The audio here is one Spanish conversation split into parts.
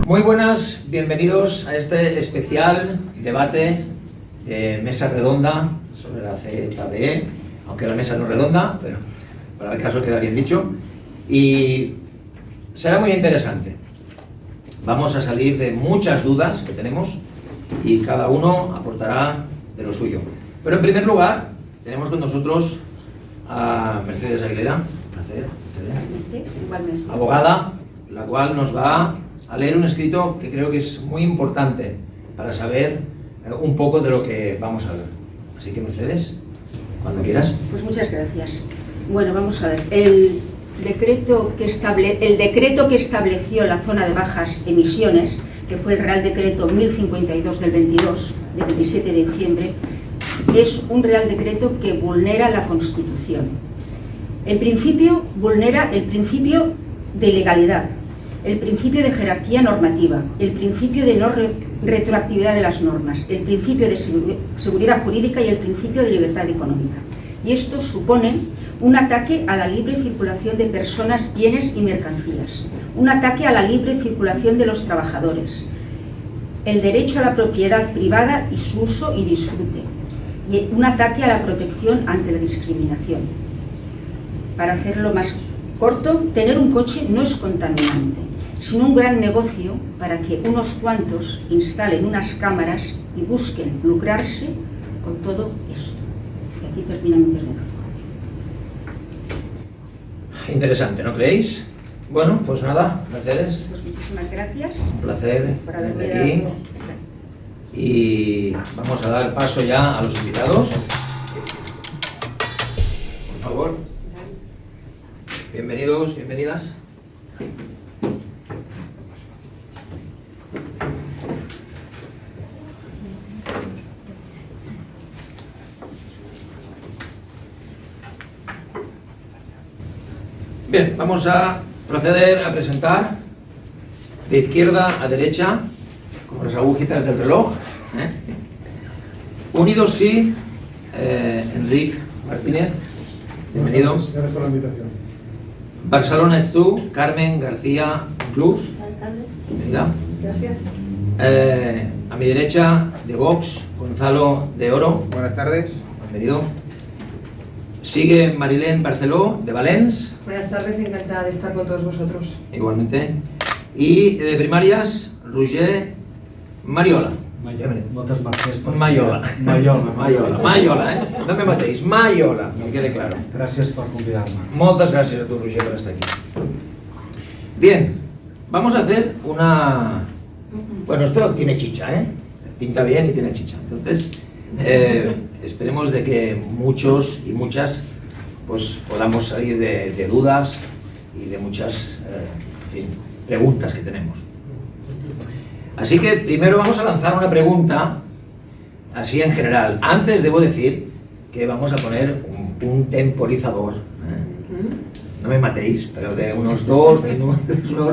Muy buenas, bienvenidos a este especial debate de mesa redonda sobre la ZBE, aunque la mesa no es redonda, pero para el caso queda bien dicho, y será muy interesante. Vamos a salir de muchas dudas que tenemos y cada uno aportará de lo suyo. Pero en primer lugar, tenemos con nosotros a Mercedes Aguilera, placer, abogada, la cual nos va a leer un escrito que creo que es muy importante para saber un poco de lo que vamos a hablar. Así que, Mercedes, cuando quieras. Pues muchas gracias. Bueno, vamos a ver. El decreto que estableció la zona de bajas emisiones, que fue el Real Decreto 1052 del 22, del 27 de diciembre, es un Real Decreto que vulnera la Constitución. En principio, vulnera el principio de legalidad, el principio de jerarquía normativa, el principio de no retroactividad de las normas, el principio de seguridad jurídica y el principio de libertad económica. Y esto supone un ataque a la libre circulación de personas, bienes y mercancías, un ataque a la libre circulación de los trabajadores, el derecho a la propiedad privada y su uso y disfrute, y un ataque a la protección ante la discriminación. Para hacerlo más corto, tener un coche no es contaminante, sino un gran negocio para que unos cuantos instalen unas cámaras y busquen lucrarse con todo esto. Y aquí termina mi intervención. Interesante, ¿no creéis? Bueno, pues nada, Mercedes. Pues muchísimas gracias. Un placer por haberme tenerte aquí. dado. Y vamos a dar paso ya a los invitados. Por favor. Bienvenidos, bienvenidas. Bien, vamos a proceder a presentar de izquierda a derecha, como las agujitas del reloj. Unidos sí, Enric Martínez, bienvenido. Gracias por la invitación. Barcelona ets tu, Carmen García Cruz. Buenas tardes. Bienvenida. Gracias. A mi derecha, de Vox, Gonzalo de Oro. Buenas tardes. Bienvenido. Sigue Marilén Barceló, de Valens. Buenas tardes, encantada de estar con todos vosotros. Igualmente. Y de primàries, Roger Mariola. Moltes mercès per... Maiola. Maiola. Maiola, no me matéis. Maiola, que quede claro. Gràcies per convidar-me. Muchas gracias a tu, Roger, por estar aquí. Bien, vamos a hacer una... Bueno, esto tiene chicha, ¿eh? Pinta bien y tiene chicha. Entonces, esperemos de que muchos y muchas pues podamos salir de dudas y de muchas en fin, preguntas que tenemos. Así que primero vamos a lanzar una pregunta así en general. Antes debo decir que vamos a poner un temporizador. No me matéis, pero de unos 2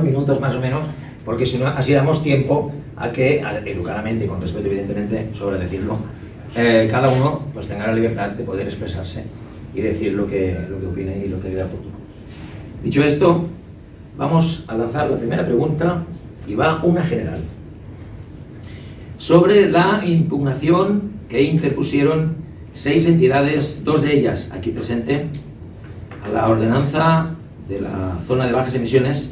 minutos más o menos, porque si no, así damos tiempo a que, educadamente y con respeto evidentemente, sobre decirlo, cada uno pues tenga la libertad de poder expresarse y decir lo que opine y lo que crea oportuno. Dicho esto, vamos a lanzar la primera pregunta y va una general. Sobre la impugnación que interpusieron 6 entidades, 2 de ellas aquí presente, a la ordenanza de la zona de bajas emisiones.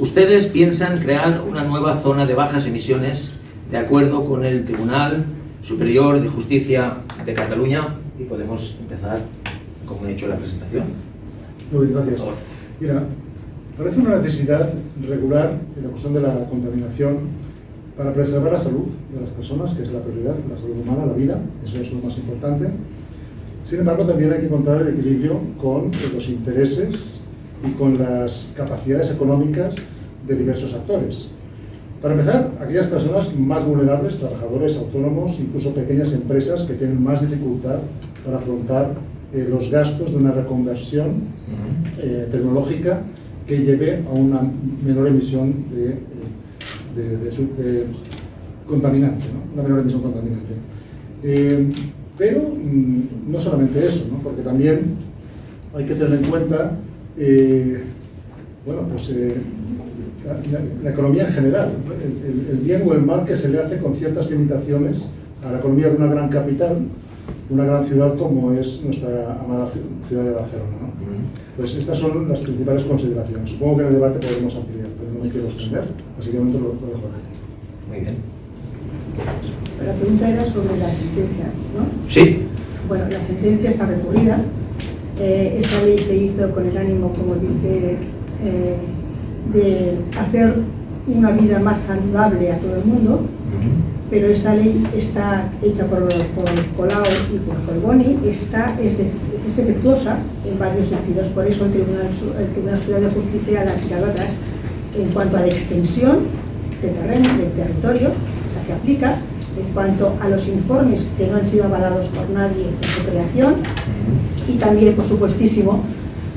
¿Ustedes piensan crear una nueva zona de bajas emisiones de acuerdo con el Tribunal Superior de Justicia de Cataluña? Y podemos empezar, como he hecho la presentación. Muy bien, gracias. Mira, parece una necesidad regular en la cuestión de la contaminación para preservar la salud de las personas, que es la prioridad, la salud humana, la vida, eso es lo más importante. Sin embargo, también hay que encontrar el equilibrio con los intereses y con las capacidades económicas de diversos actores. Para empezar, aquellas personas más vulnerables, trabajadores autónomos, incluso pequeñas empresas que tienen más dificultad para afrontar los gastos de una reconversión tecnológica que lleve a una menor emisión de contaminante, ¿no? Una menor emisión contaminante. Pero no solamente eso, ¿no? Porque también hay que tener en cuenta la economía en general, el bien o el mal que se le hace con ciertas limitaciones a la economía de una gran capital, una gran ciudad como es nuestra amada ciudad de Barcelona, ¿no? Entonces, estas son las principales consideraciones. Supongo que en el debate podremos ampliar, pero no me quiero extender, así que de momento lo dejo aquí. Muy bien. La pregunta era sobre la sentencia, ¿no? Sí. Bueno, la sentencia está recurrida. Esta ley se hizo con el ánimo, como dice, de hacer una vida más saludable a todo el mundo, pero esta ley está hecha por Colau y por Collboni, es defectuosa en varios sentidos. Por eso el Tribunal Superior de Justicia la ha tirado atrás en cuanto a la extensión de terreno, del territorio, la que aplica, en cuanto a los informes que no han sido avalados por nadie en su creación, y también, por supuestísimo,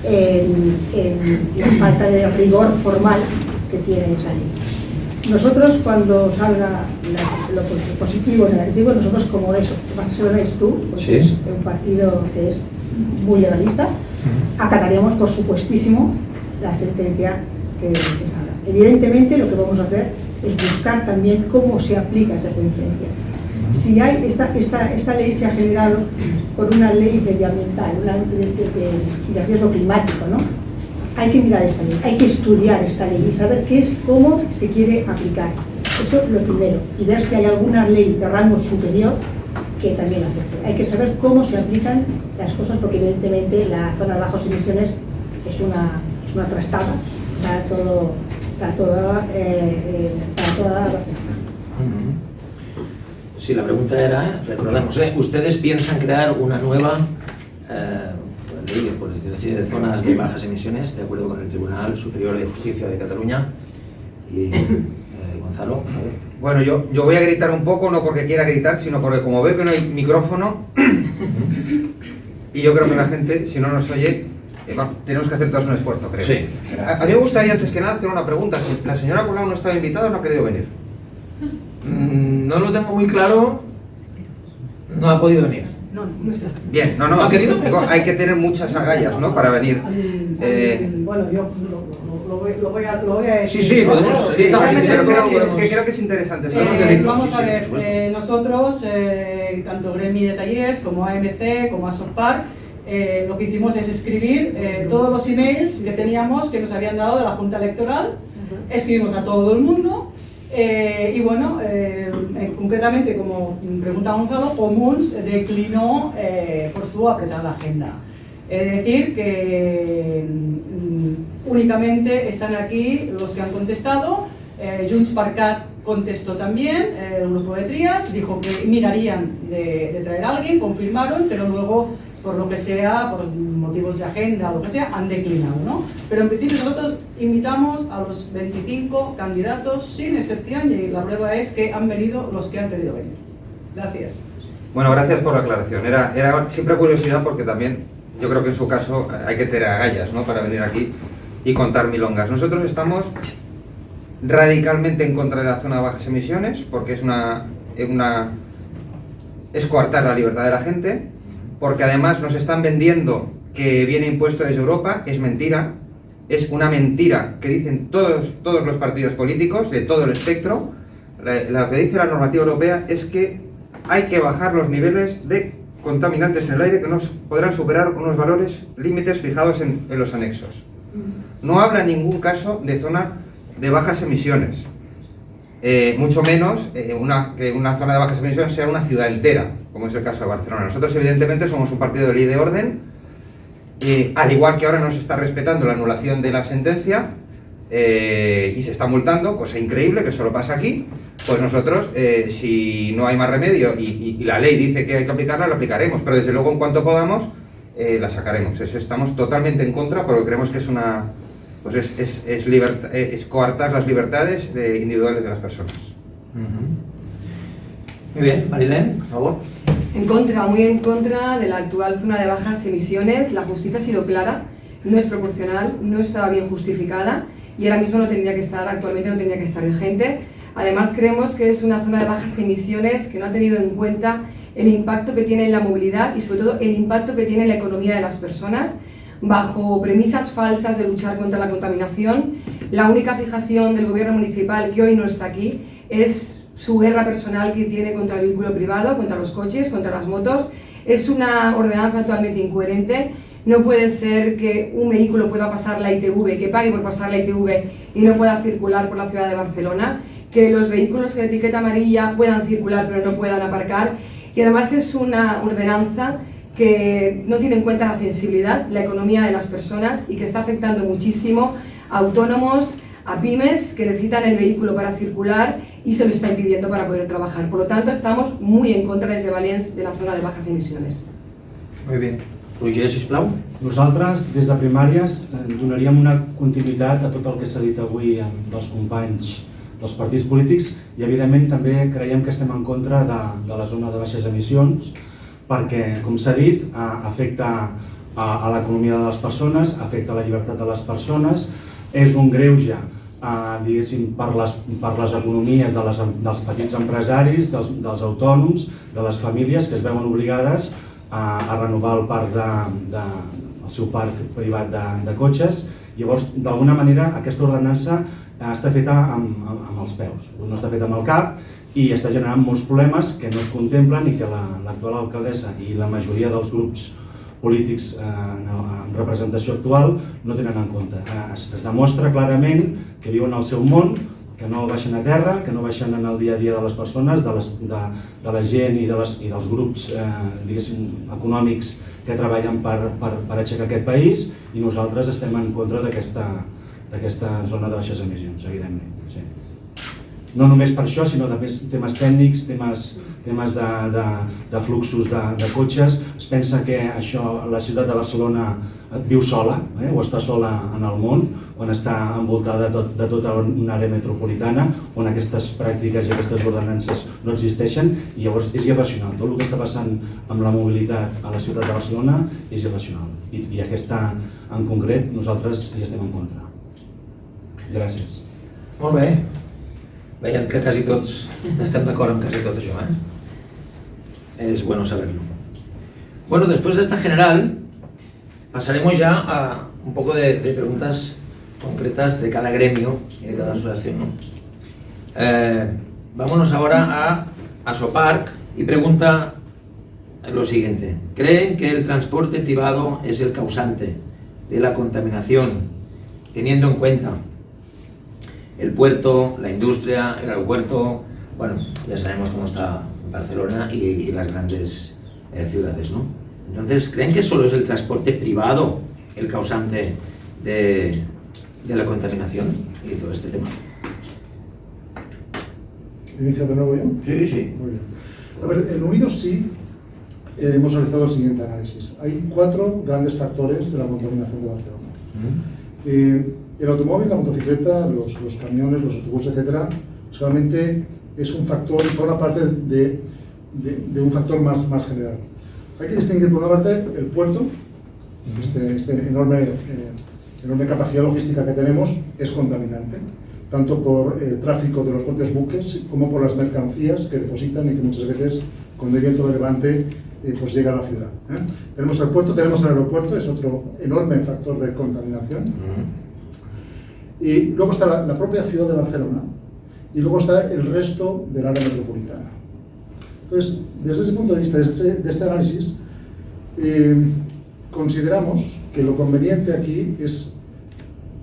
en la falta de rigor formal que tiene esa ley. Nosotros, cuando salga lo positivo o negativo, nosotros, como eso, Barcelona es tú, pues sí, es un partido que es muy legalista, acataremos, por supuestísimo, la sentencia que salga. Evidentemente, lo que vamos a hacer es buscar también cómo se aplica esa sentencia. Si hay esta ley se ha generado por una ley medioambiental, una de riesgo climático, ¿no? Hay que mirar esta ley, hay que estudiar esta ley y saber cómo se quiere aplicar. Eso es lo primero. Y ver si hay alguna ley de rango superior que también afecte. Hay que saber cómo se aplican las cosas, porque evidentemente la zona de bajas emisiones es una trastada para toda Barcelona. Sí, la pregunta era, recordamos, ¿ustedes piensan crear una nueva ley de zonas de bajas emisiones, de acuerdo con el Tribunal Superior de Justicia de Cataluña? Y Gonzalo, por favor. Bueno, yo voy a gritar un poco, no porque quiera gritar, sino porque como veo que no hay micrófono, y yo creo que la gente, si no nos oye, tenemos que hacer todos un esfuerzo, creo. Sí, a mí me gustaría, antes que nada, hacer una pregunta. ¿La señora Colau no estaba invitada o no ha querido venir? No lo tengo muy claro, no ha podido venir. No está. Bien, no, ¿Ha querido? digo, hay que tener muchas agallas, ¿no?, para venir. Bueno, yo lo voy a decir. Sí, podemos. Sí, estamos pero interesados, creo que es interesante. Vamos sí, a ver, por supuesto. nosotros, tanto Gremi de Talleres como AMC, como ASOPAR, lo que hicimos es escribir todos los emails que teníamos, que nos habían dado de la Junta Electoral, escribimos a todo el mundo, y bueno, concretamente, como pregunta Gonzalo, Comuns declinó por su apretada agenda. Es decir, que únicamente están aquí los que han contestado. Junts per Cat contestó también, el grupo de Trias, dijo que mirarían de traer a alguien, confirmaron, pero luego, por lo que sea, por motivos de agenda o lo que sea, han declinado, ¿no? Pero en principio nosotros invitamos a los 25 candidatos sin excepción, y la prueba es que han venido los que han querido venir. Gracias. Bueno, gracias por la aclaración. Era siempre curiosidad, porque también yo creo que en su caso hay que tener agallas, ¿no?, para venir aquí y contar milongas. Nosotros estamos radicalmente en contra de la zona de bajas emisiones, porque es coartar la libertad de la gente, porque además nos están vendiendo que viene impuesto desde Europa. Es mentira, es una mentira que dicen todos los partidos políticos de todo el espectro. Lo que dice la normativa europea es que hay que bajar los niveles de contaminantes en el aire, que no podrán superar unos valores límites fijados en los anexos. No habla en ningún caso de zona de bajas emisiones, mucho menos que una zona de bajas emisiones sea una ciudad entera, como es el caso de Barcelona. Nosotros, evidentemente, somos un partido de ley de orden, al igual que ahora no se está respetando la anulación de la sentencia y se está multando, cosa increíble, que solo pasa aquí. Pues nosotros, si no hay más remedio y la ley dice que hay que aplicarla, la aplicaremos, pero desde luego en cuanto podamos la sacaremos. Eso estamos totalmente en contra, porque creemos que es coartar las libertades individuales de las personas. Muy bien, Marilén, por favor. En contra, muy en contra de la actual zona de bajas emisiones. La justicia ha sido clara, no es proporcional, no estaba bien justificada y ahora mismo no tendría que estar, actualmente no tendría que estar vigente. Además, creemos que es una zona de bajas emisiones que no ha tenido en cuenta el impacto que tiene en la movilidad y sobre todo el impacto que tiene en la economía de las personas. bajo premisas falsas de luchar contra la contaminación. La única fijación del gobierno municipal, que hoy no está aquí, es su guerra personal que tiene contra el vehículo privado, contra los coches, contra las motos. Es una ordenanza totalmente incoherente. No puede ser que un vehículo pueda pasar la ITV, que pague por pasar la ITV y no pueda circular por la ciudad de Barcelona, que los vehículos de etiqueta amarilla puedan circular pero no puedan aparcar. Y además es una ordenanza que no tiene en cuenta la sensibilidad, la economía de las personas y que está afectando muchísimo a autónomos, a pymes que necesitan el vehículo para circular y se lo está impidiendo para poder trabajar. Por lo tanto, estamos muy en contra desde Valens de la zona de bajas emisiones. Muy bien. Roger, sisplau. Nosaltres, des de primàries, donaríem una continuïtat a tot el que s'ha dit avui dels companys dels partits polítics i, evidentment, també creiem que estem en contra de la zona de baixes emissions perquè, com s'ha dit, afecta a l'economia de les persones, afecta la llibertat de les persones, és un greuge, diguéssim, per les economies dels petits empresaris, dels autònoms, de les famílies que es veuen obligades a renovar el parc el seu parc privat de cotxes. Llavors, d'alguna manera, aquesta ordenança està feta amb els peus, no està feta amb el cap i està generant molts problemes que no es contemplen i que l'actual alcaldessa i la majoria dels grups polítics en representació actual no tenen en compte. Es demostra clarament que viuen al seu món, que no baixen a terra, que no baixen en el dia a dia de les persones, de la gent i dels grups econòmics que treballen per aixecar aquest país, i nosaltres estem en contra d'aquesta zona de baixes emissions, evidentment. No només per això, sinó també temes tècnics, temes de fluxos de cotxes. Es pensa que la ciutat de Barcelona viu sola, o està sola en el món, quan està envoltada de tota una àrea metropolitana, on aquestes pràctiques i aquestes ordenances no existeixen, i llavors és irracional. Tot el que està passant amb la mobilitat a la ciutat de Barcelona és irracional, i aquesta en concret nosaltres hi estem en contra. Gràcies. Molt bé. Veiem que quasi tots estem d'acord amb quasi tot això, Es bueno saberlo. Bueno, después de esta general, pasaremos ya a un poco de preguntas concretas de cada gremio y de cada asociación, ¿no? Vámonos ahora a Asoparc y pregunta lo siguiente. ¿Creen que el transporte privado es el causante de la contaminación, teniendo en cuenta el puerto, la industria, el aeropuerto? Bueno, ya sabemos cómo está Barcelona y las grandes ciudades, ¿no? Entonces, ¿creen que solo es el transporte privado el causante de la contaminación y todo este tema? ¿Inicio de nuevo yo? Sí, sí. Muy bien. A ver, en Unidos sí hemos realizado el siguiente análisis. Hay 4 grandes factores de la contaminación de Barcelona. El automóvil, la motocicleta, los camiones, los autobuses, etcétera, solamente es un factor, forma parte de un factor más general. Hay que distinguir por una parte el puerto, este enorme capacidad logística que tenemos es contaminante, tanto por el tráfico de los propios buques como por las mercancías que depositan y que muchas veces cuando hay viento de levante pues llega a la ciudad. Tenemos el puerto, tenemos el aeropuerto, es otro enorme factor de contaminación. Y luego está la propia ciudad de Barcelona y luego está el resto del área metropolitana. Entonces, desde ese punto de vista, de este análisis, consideramos que lo conveniente aquí es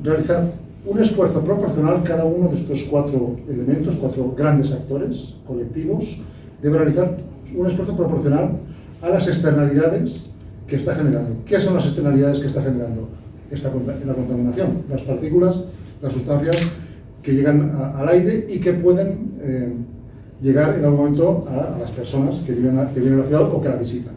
realizar un esfuerzo proporcional. Cada uno de estos 4 elementos, 4 grandes actores colectivos, debe realizar un esfuerzo proporcional a las externalidades que está generando. ¿Qué son las externalidades que está generando la contaminación? Las partículas, las sustancias que llegan al aire y que pueden llegar en algún momento a las personas que viven en la ciudad o que la visitan.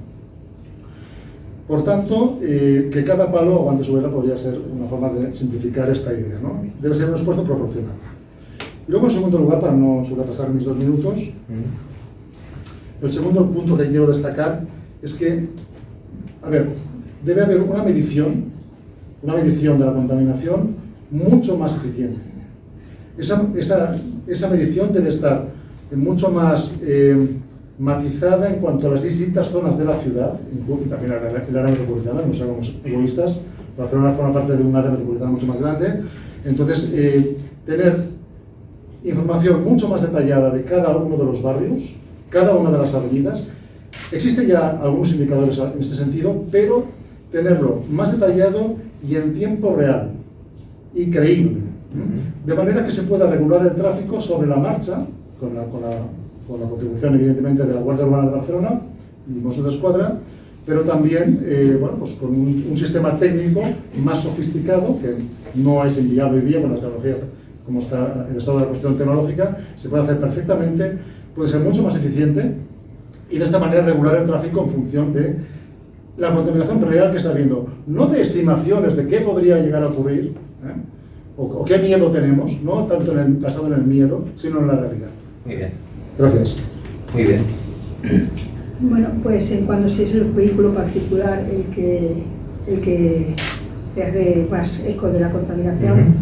Por tanto, que cada palo aguante su vela podría ser una forma de simplificar esta idea, ¿no? Debe ser un esfuerzo proporcional. Y luego, en segundo lugar, para no sobrepasar mis 2 minutos, el segundo punto que quiero destacar es que, debe haber una medición de la contaminación mucho más eficiente. Esa medición debe estar mucho más matizada en cuanto a las distintas zonas de la ciudad, y también el área metropolitana, no seamos egoístas, Barcelona forma parte de un área metropolitana mucho más grande, entonces tener información mucho más detallada de cada uno de los barrios, cada una de las avenidas. Existen ya algunos indicadores en este sentido, pero tenerlo más detallado y en tiempo real y creíble, de manera que se pueda regular el tráfico sobre la marcha, con la contribución evidentemente de la Guardia Urbana de Barcelona y Mossos d'Esquadra, pero también bueno, pues con un sistema técnico más sofisticado, que no es inviable hoy día con la tecnología, como está el estado de la cuestión tecnológica, se puede hacer perfectamente, puede ser mucho más eficiente y de esta manera regular el tráfico en función de la contaminación real que está habiendo, no de estimaciones de qué podría llegar a ocurrir, o qué miedo tenemos, no tanto basado en el miedo, sino en la realidad. Muy bien. Gracias. Muy bien. Bueno, pues en cuanto si es el vehículo particular el que se hace más eco de la contaminación,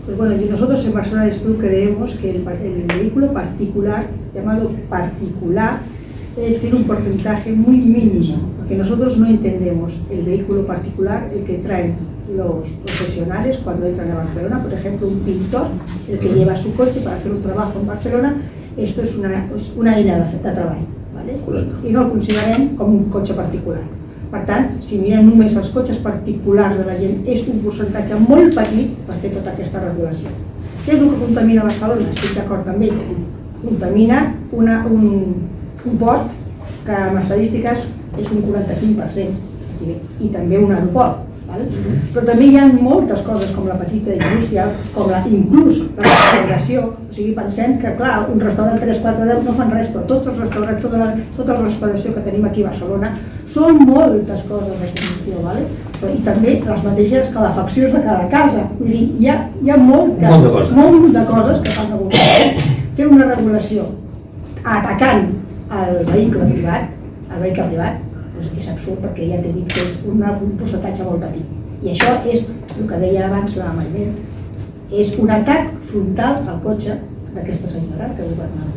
pues bueno, y nosotros en Barcelona Estu creemos que el vehículo particular, llamado particular, tiene un porcentaje muy mínimo, porque nosotros no entendemos el vehículo particular, el que traen los profesionales cuando entran a Barcelona, por ejemplo, un pintor, el que lleva su coche para hacer un trabajo en Barcelona. Esto és una eina de treball, ¿vale? I no el considerem com un cotxe particular. Per tant, si mirem només els cotxes particulars de la gent, és un percentatge molt petit per fer tota aquesta regulació. Què és el que contamina Barcelona? Estic d'acord amb ell. Contamina un port que amb estadístiques és un 45%, i també un aeroport. Però també hi ha moltes coses com la petita indústria, com inclús la restauració. O sigui, pensem que, clar, un restaurant 3, 4, 10 no fan res, però tots els restaurants, tota la restauració que tenim aquí a Barcelona són moltes coses de combustió, i també les mateixes calefaccions de cada casa. Vull dir, hi ha molt de coses que fan a voltar. Fer una regulació atacant el vehicle privat, és absurd, perquè ja t'he dit que és un percentatge molt petit. I això és el que deia abans la Maribel, és un atac frontal al cotxe d'aquesta senyora que governava.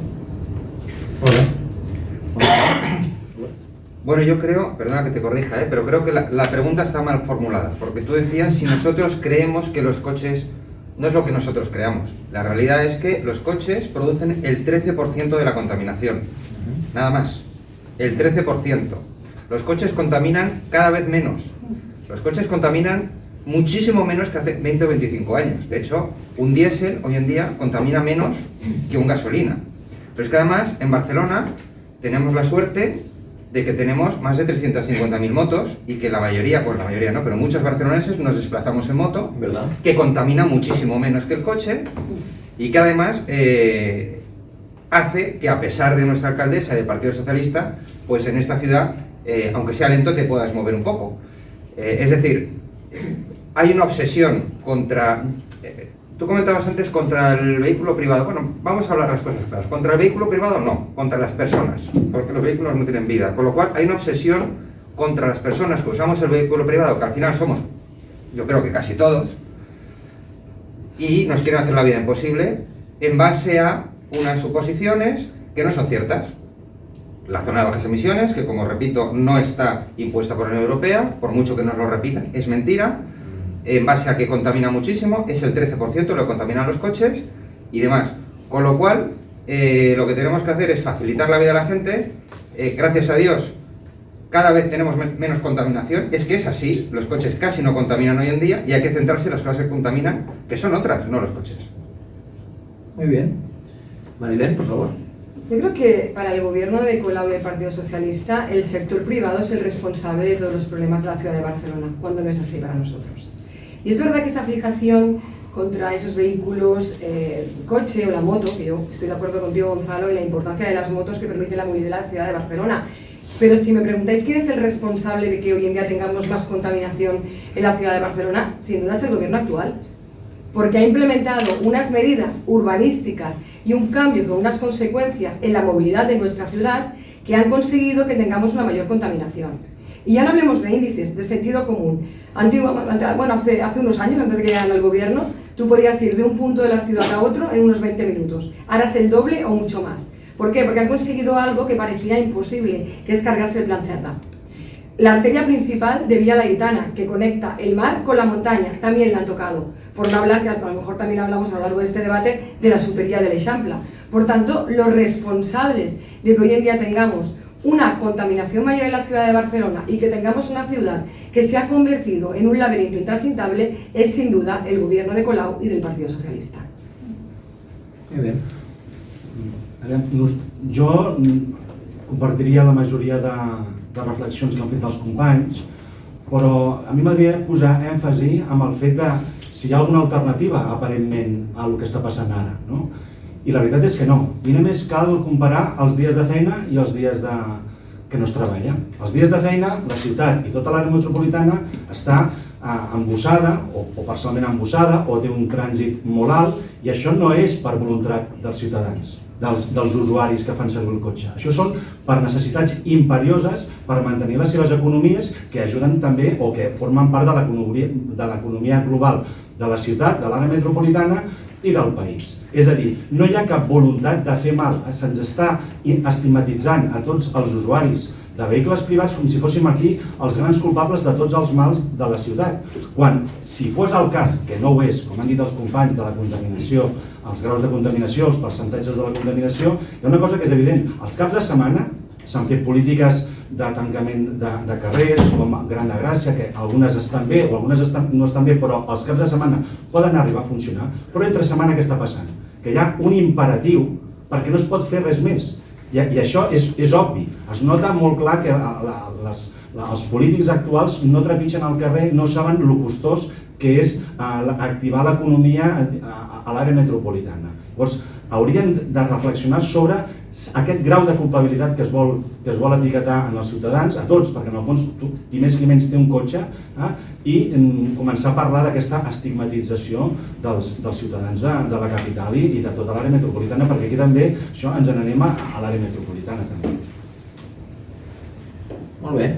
Bueno, yo creo, perdona que te corrija, pero creo que la pregunta está mal formulada, porque tú decías si nosotros creemos que los coches, no es lo que nosotros creamos. La realidad es que los coches producen el 13% de la contaminación, nada más, el 13%. Los coches contaminan cada vez menos. Los coches contaminan muchísimo menos que hace 20 o 25 años. De hecho, un diésel hoy en día contamina menos que un gasolina. Pero es que además, en Barcelona, tenemos la suerte de que tenemos más de 350.000 motos y que la mayoría, pues la mayoría no, pero muchos barceloneses nos desplazamos en moto, ¿verdad?, que contamina muchísimo menos que el coche y que además hace que, a pesar de nuestra alcaldesa y del Partido Socialista, pues en esta ciudad, aunque sea lento, te puedas mover un poco. Es decir, hay una obsesión contra... tú comentabas antes contra el vehículo privado. Bueno, vamos a hablar las cosas claras. Contra el vehículo privado no, contra las personas, porque los vehículos no tienen vida. Con lo cual hay una obsesión contra las personas que usamos el vehículo privado, que al final somos, yo creo que casi todos, y nos quieren hacer la vida imposible en base a unas suposiciones que no son ciertas. La zona de bajas emisiones, que como repito, no está impuesta por la Unión Europea, por mucho que nos lo repitan, es mentira, en base a que contamina muchísimo, es el 13% lo que contaminan los coches y demás. Con lo cual, lo que tenemos que hacer es facilitar la vida a la gente. Gracias a Dios, cada vez tenemos menos contaminación. Es que es así, los coches casi no contaminan hoy en día y hay que centrarse en las cosas que contaminan, que son otras, no los coches. Muy bien. Maribel, por favor. Yo creo que para el gobierno de Colau y del Partido Socialista, el sector privado es el responsable de todos los problemas de la ciudad de Barcelona, cuando no es así para nosotros. Y es verdad que esa fijación contra esos vehículos, el coche o la moto, que yo estoy de acuerdo contigo, Gonzalo, en la importancia de las motos que permiten la movilidad de la ciudad de Barcelona. Pero si me preguntáis quién es el responsable de que hoy en día tengamos más contaminación en la ciudad de Barcelona, sin duda es el gobierno actual. Porque ha implementado unas medidas urbanísticas y un cambio con unas consecuencias en la movilidad de nuestra ciudad que han conseguido que tengamos una mayor contaminación. Y ya no hablemos de índices, de sentido común. Hace unos años, antes de que llegaran al gobierno, tú podías ir de un punto de la ciudad a otro en unos 20 minutos. Ahora es el doble o mucho más. ¿Por qué? Porque han conseguido algo que parecía imposible, que es cargarse el plan Cerdá. La arteria principal de Villa Laietana, que conecta el mar con la montaña, también la han tocado. Por no hablar, que a lo mejor también hablamos a lo largo de este debate, de la supería de l'Eixample. Por tanto, los responsables de que hoy en día tengamos una contaminación mayor en la ciudad de Barcelona y que tengamos una ciudad que se ha convertido en un laberinto intransitable es sin duda el gobierno de Colau y del Partido Socialista. Muy bien. Jo compartiria la majoria de reflexions que han fet els companys, però a mi m'agradaria posar èmfasi en el fet de si hi ha alguna alternativa aparentment a el que està passant ara, no? I la veritat és que no. I només cal comparar els dies de feina i els dies que no es treballa. Els dies de feina, la ciutat i tota l'àrea metropolitana està embussada o parcialment embussada o té un trànsit molt alt, i això no és per voluntat dels ciutadans, dels usuaris que fan servir el cotxe. Això són per necessitats imperioses per mantenir les seves economies, que ajuden també o que formen part de l'economia global de la ciutat, de l'àrea metropolitana i del país. És a dir, no hi ha cap voluntat de fer mal, se'ns està estigmatitzant a tots els usuaris de vehicles privats com si fóssim aquí els grans culpables de tots els mals de la ciutat. Quan, si fos el cas, que no ho és, com han dit els companys, de la contaminació, els graus de contaminació, els percentatges de la contaminació, hi ha una cosa que és evident. Els caps de setmana s'han fet polítiques de tancament de carrers, com Gran de Gràcia, que algunes estan bé o algunes no estan bé, però els caps de setmana poden arribar a funcionar. Però entre setmana què està passant? Que hi ha un imperatiu perquè no es pot fer res més. I això és obvi. Es nota molt clar que els polítics actuals no trepitgen al carrer, no saben lo costós que és activar l'economia a l'àrea metropolitana. Llavors, haurien de reflexionar sobre aquest grau de culpabilitat que es vol etiquetar en els ciutadans, a tots, perquè en el fons qui més qui menys té un cotxe, i començar a parlar d'aquesta estigmatització dels ciutadans de la capital i de tota l'àrea metropolitana, perquè aquí també això ens n'anem a l'àrea metropolitana també. Molt bé.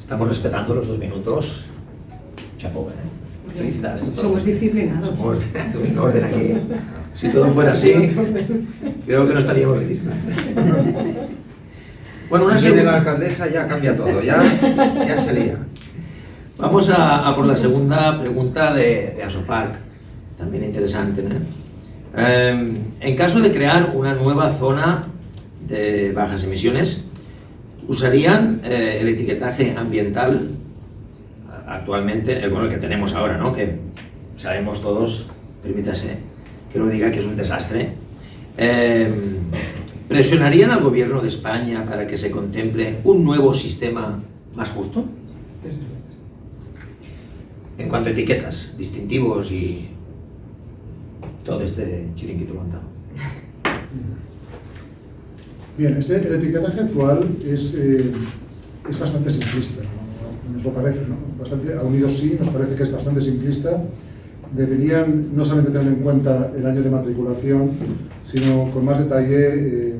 Estamos respetando los 2 minutos. Chapó, felicidades. Somos disciplinados. Somos en orden aquí. Si todo fuera así, creo que no estaríamos aquí. Bueno, si viene la alcaldesa ya cambia todo, ya se lía. Vamos a por la segunda pregunta de Asoparc, también interesante, ¿no? En caso de crear una nueva zona de bajas emisiones, ¿usarían el etiquetaje ambiental actualmente, el que tenemos ahora, ¿no? Que sabemos todos, permítase que lo diga, que es un desastre? ¿Presionarían al gobierno de España para que se contemple un nuevo sistema más justo? En cuanto a etiquetas, distintivos y todo este chiringuito montado. Bien, el etiquetaje actual es bastante simplista, ¿no? Nos lo parece, ¿no? A Unidos sí, nos parece que es bastante simplista. Deberían no solamente tener en cuenta el año de matriculación, sino con más detalle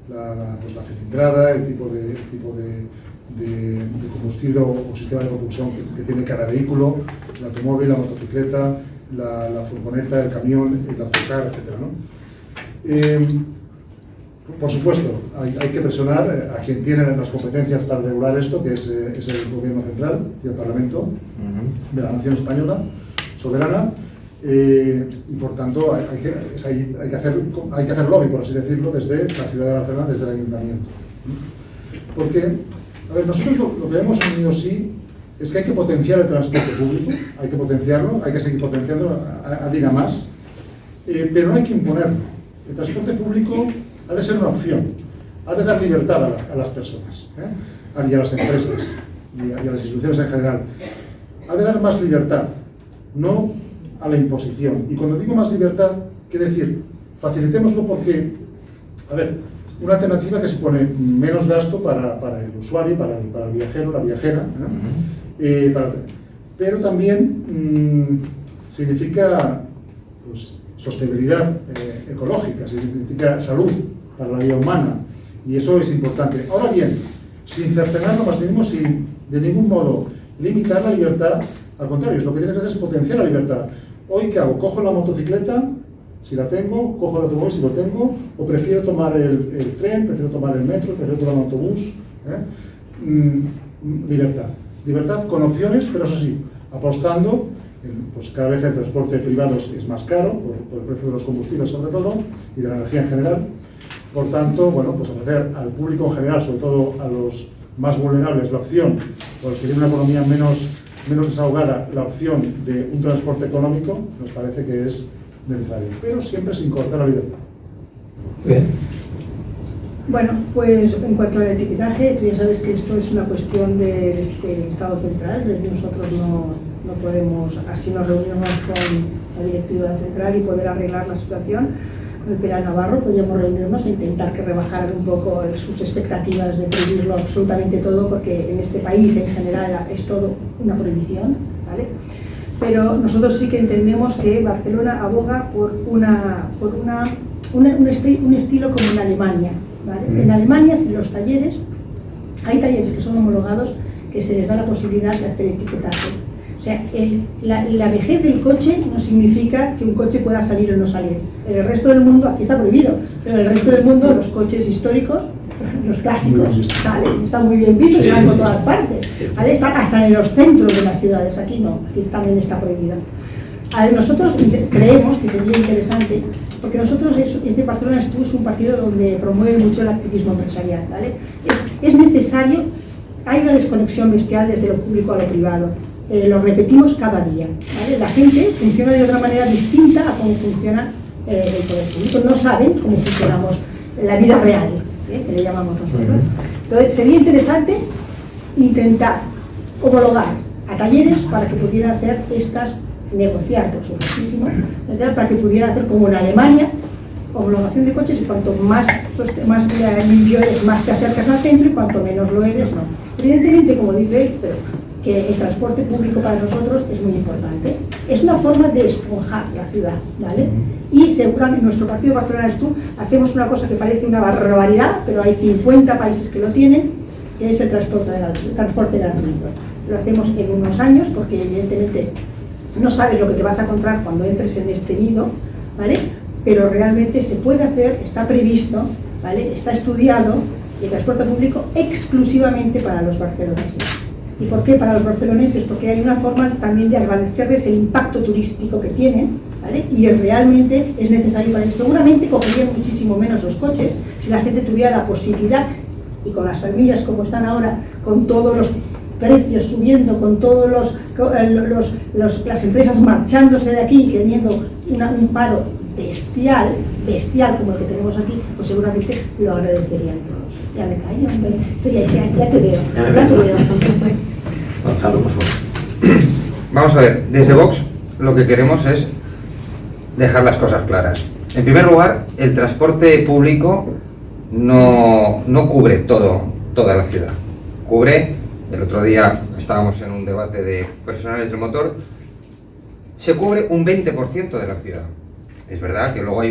la cilindrada, el tipo de combustible o sistema de propulsión que tiene cada vehículo, el automóvil, la motocicleta, la furgoneta, el camión, el autocar, etc., ¿no? Por supuesto, hay que presionar a quien tiene las competencias para regular esto, que es el Gobierno Central y el Parlamento de la Nación Española, soberana, y por tanto hay que hacer lobby, por así decirlo, desde la ciudad de Barcelona, desde el Ayuntamiento. Porque, a ver, nosotros lo que vemos en Unidos sí es que hay que potenciar el transporte público, hay que potenciarlo, hay que seguir potenciándolo a ir a más, pero no hay que imponerlo. El transporte público ha de ser una opción, ha de dar libertad a las personas, y a las empresas y a las instituciones en general. Ha de dar más libertad, no a la imposición. Y cuando digo más libertad, quiere decir, facilitémoslo porque, a ver, una alternativa que supone menos gasto para el usuario, para el viajero, la viajera, ¿no? Pero también significa pues, sostenibilidad ecológica, significa salud para la vida humana, y eso es importante. Ahora bien, sin cercenar lo más mínimo, sin de ningún modo limitar la libertad, al contrario, lo que tiene que hacer es potenciar la libertad. Hoy, ¿qué hago? Cojo la motocicleta Si la tengo, cojo el automóvil si lo tengo, o prefiero tomar el tren, prefiero tomar el metro, prefiero tomar un autobús. Libertad. Libertad con opciones, pero eso sí, apostando, pues cada vez el transporte privado es más caro, por el precio de los combustibles sobre todo, y de la energía en general. Por tanto, bueno, pues ofrecer al público en general, sobre todo a los más vulnerables, la opción, o los que tienen una economía menos desahogada, la opción de un transporte económico, nos parece que es necesario, pero siempre sin cortar la libertad. Bien. Bueno, pues en cuanto al etiquetaje, tú ya sabes que esto es una cuestión del Estado central, nosotros no podemos, así nos reunimos con la directiva central y poder arreglar la situación. Con el Pera Navarro podríamos reunirnos e intentar que rebajaran un poco sus expectativas de prohibirlo absolutamente todo, porque en este país en general es todo una prohibición, ¿vale? Pero nosotros sí que entendemos que Barcelona aboga por un estilo como en Alemania, ¿vale? En Alemania, en los talleres, hay talleres que son homologados que se les da la posibilidad de hacer etiquetaje. O sea, la vejez del coche no significa que un coche pueda salir o no salir. En el resto del mundo, aquí está prohibido, pero en el resto del mundo los coches históricos, los clásicos, salen, están muy bien vistos y van por todas partes, ¿vale? Están hasta en los centros de las ciudades, aquí no, aquí también está prohibido. Nosotros creemos que sería interesante, porque nosotros, Barcelona es un partido donde promueve mucho el activismo empresarial, ¿vale? Es necesario, hay una desconexión bestial desde lo público a lo privado. Lo repetimos cada día, ¿vale? La gente funciona de otra manera distinta a cómo funciona el poder público. No saben cómo funcionamos la vida real, que le llamamos nosotros. Entonces sería interesante intentar homologar a talleres para que pudieran hacer negociar, por supuestísimo, para que pudieran hacer como en Alemania, homologación de coches, y cuanto más limpio eres, más te acercas al centro, y cuanto menos lo eres, no. Evidentemente, como dice él, que el transporte público para nosotros es muy importante. Es una forma de esponjar la ciudad, ¿vale? Y seguramente nuestro partido Barcelona es tú, hacemos una cosa que parece una barbaridad, pero hay 50 países que lo tienen, que es el transporte gratuito. Lo hacemos en unos años, porque evidentemente no sabes lo que te vas a encontrar cuando entres en este nido, ¿vale? Pero realmente se puede hacer, está previsto, ¿vale? Está estudiado el transporte público exclusivamente para los barceloneses. ¿Y por qué para los barceloneses? Porque hay una forma también de agradecerles el impacto turístico que tienen, ¿vale? Y realmente es necesario para ellos. Seguramente cogerían muchísimo menos los coches si la gente tuviera la posibilidad, y con las familias como están ahora, con todos los precios subiendo, con todos las empresas marchándose de aquí y teniendo un paro bestial como el que tenemos aquí, pues seguramente lo agradecerían todos. Ya me callo, hombre. Ya te veo. Gonzalo, por favor. Vamos a ver, desde Vox lo que queremos es dejar las cosas claras. En primer lugar, el transporte público no cubre toda la ciudad. Cubre, el otro día estábamos en un debate de profesionales del motor, se cubre un 20% de la ciudad. Es verdad que luego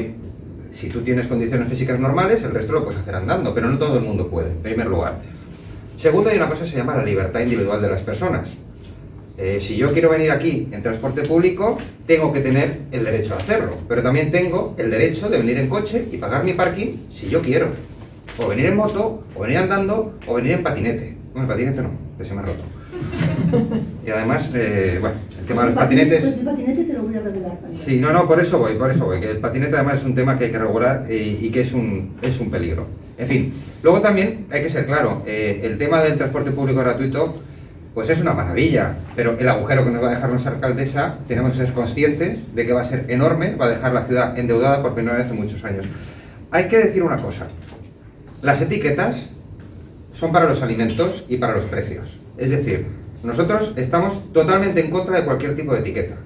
si tú tienes condiciones físicas normales, el resto lo puedes hacer andando, pero no todo el mundo puede, en primer lugar. Segundo, hay una cosa que se llama la libertad individual de las personas. Si yo quiero venir aquí en transporte público, tengo que tener el derecho a hacerlo, pero también tengo el derecho de venir en coche y pagar mi parking si yo quiero. O venir en moto, o venir andando, o venir en patinete. Bueno, en patinete no, que se me ha roto. Y además, bueno, el tema de los patinetes... Pues el patinete te lo voy a regular también. Sí, no, por eso voy, que el patinete además es un tema que hay que regular y que es un peligro. En fin, luego también hay que ser claro, el tema del transporte público gratuito, pues es una maravilla, pero el agujero que nos va a dejar nuestra alcaldesa, tenemos que ser conscientes de que va a ser enorme, va a dejar la ciudad endeudada por primera vez en muchos años. Hay que decir una cosa, las etiquetas son para los alimentos y para los precios. Es decir, nosotros estamos totalmente en contra de cualquier tipo de etiqueta.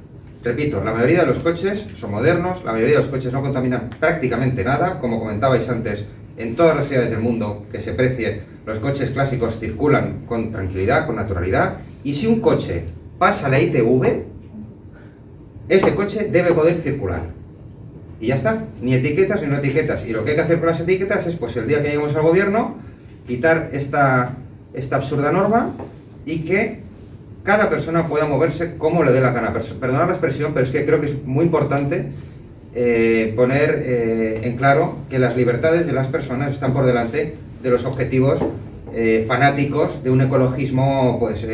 Repito, la mayoría de los coches son modernos, la mayoría de los coches no contaminan prácticamente nada, como comentabais antes, en todas las ciudades del mundo que se precie, los coches clásicos circulan con tranquilidad, con naturalidad, y si un coche pasa la ITV, ese coche debe poder circular. Y ya está, ni etiquetas ni no etiquetas. Y lo que hay que hacer con las etiquetas es, pues el día que lleguemos al gobierno, quitar esta absurda norma y que cada persona pueda moverse como le dé la gana. Perdonad la expresión, pero es que creo que es muy importante poner en claro que las libertades de las personas están por delante de los objetivos fanáticos de un ecologismo pues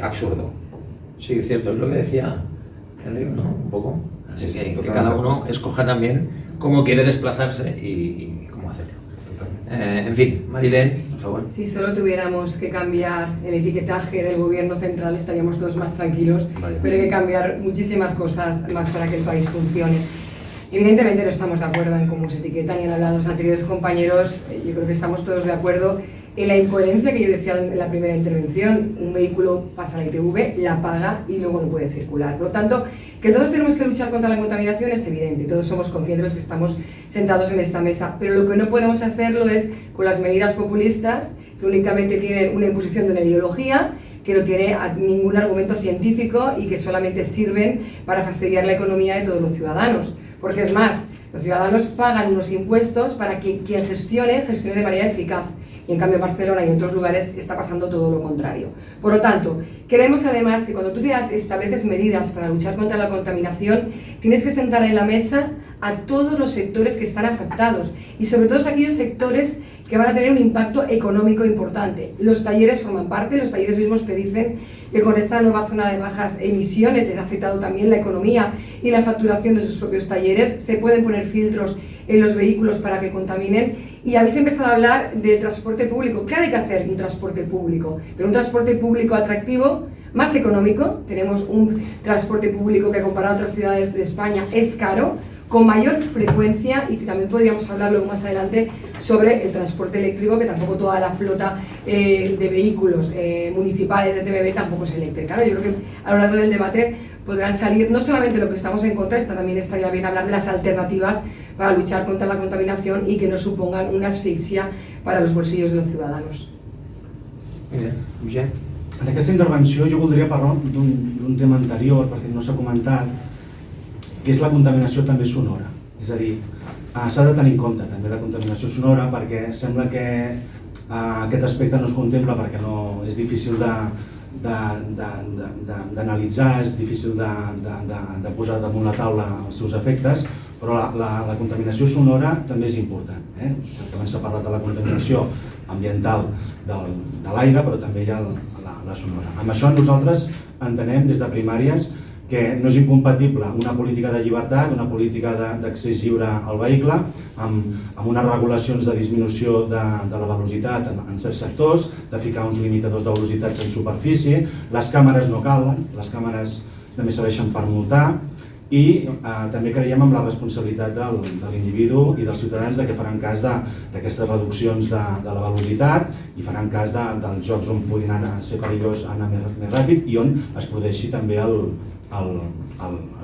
absurdo. Sí, cierto, es lo que decía Enrique, ¿no? Un poco. Así que totalmente. cada uno escoja también cómo quiere desplazarse y cómo hacerlo. En fin, Marilén, por favor. Si solo tuviéramos que cambiar el etiquetaje del gobierno central estaríamos todos más tranquilos, Vaya. pero hay que cambiar muchísimas cosas más para que el país funcione. Evidentemente no estamos de acuerdo en cómo se etiquetan y han hablado los anteriores compañeros, yo creo que estamos todos de acuerdo en la incoherencia que yo decía en la primera intervención. Un vehículo pasa la ITV, la paga y luego no puede circular. Por lo tanto, que todos tenemos que luchar contra la contaminación es evidente, todos somos conscientes de los que estamos sentados en esta mesa, pero lo que no podemos hacerlo es con las medidas populistas que únicamente tienen una imposición de una ideología, que no tiene ningún argumento científico y que solamente sirven para fastidiar la economía de todos los ciudadanos. Porque es más, los ciudadanos pagan unos impuestos para que quien gestione de manera eficaz. Y en cambio en Barcelona y en otros lugares está pasando todo lo contrario. Por lo tanto, queremos además que cuando tú estableces medidas para luchar contra la contaminación, tienes que sentar en la mesa a todos los sectores que están afectados y sobre todo aquellos sectores que van a tener un impacto económico importante. Los talleres forman parte, los talleres mismos te dicen que con esta nueva zona de bajas emisiones les ha afectado también la economía y la facturación de sus propios talleres. Se pueden poner filtros en los vehículos para que contaminen y habéis empezado a hablar del transporte público. Claro, hay que hacer un transporte público, pero un transporte público atractivo, más económico. Tenemos un transporte público que comparado a otras ciudades de España es caro, con mayor frecuencia, y que también podríamos hablar luego más adelante sobre el transporte eléctrico, que tampoco toda la flota de vehículos municipales de TBB tampoco es eléctrica, ¿no? Yo creo que a lo largo del debate podrán salir no solamente lo que estamos en contra, sino también estaría bien hablar de las alternativas para luchar contra la contaminación y que no supongan una asfixia para los bolsillos de los ciudadanos. Muy bien, Roger. En aquesta intervenció jo voldria parlar d'un tema anterior, perquè no s'ha comentat, que és la contaminació també sonora. És a dir, s'ha de tenir en compte també la contaminació sonora, perquè sembla que aquest aspecte no es contempla perquè no, és difícil d'analitzar, és difícil de posar damunt la taula els seus efectes, però la contaminació sonora també és important. Abans s'ha parlat de la contaminació ambiental de l'aire, però també hi ha la sonora. Amb això nosaltres entenem des de primàries que no és incompatible una política de llibertat, una política d'accés lliure al vehicle, amb unes regulacions de disminució de la velocitat en certs sectors, de ficar uns limitadors de velocitats en superfície. Les càmeres no calen, les càmeres només serveixen per multar, i també creiem en la responsabilitat de l'individu i dels ciutadans que faran cas d'aquestes reduccions de la velocitat i faran cas dels jocs on puguin ser perillós anar més ràpid i on es produeixi també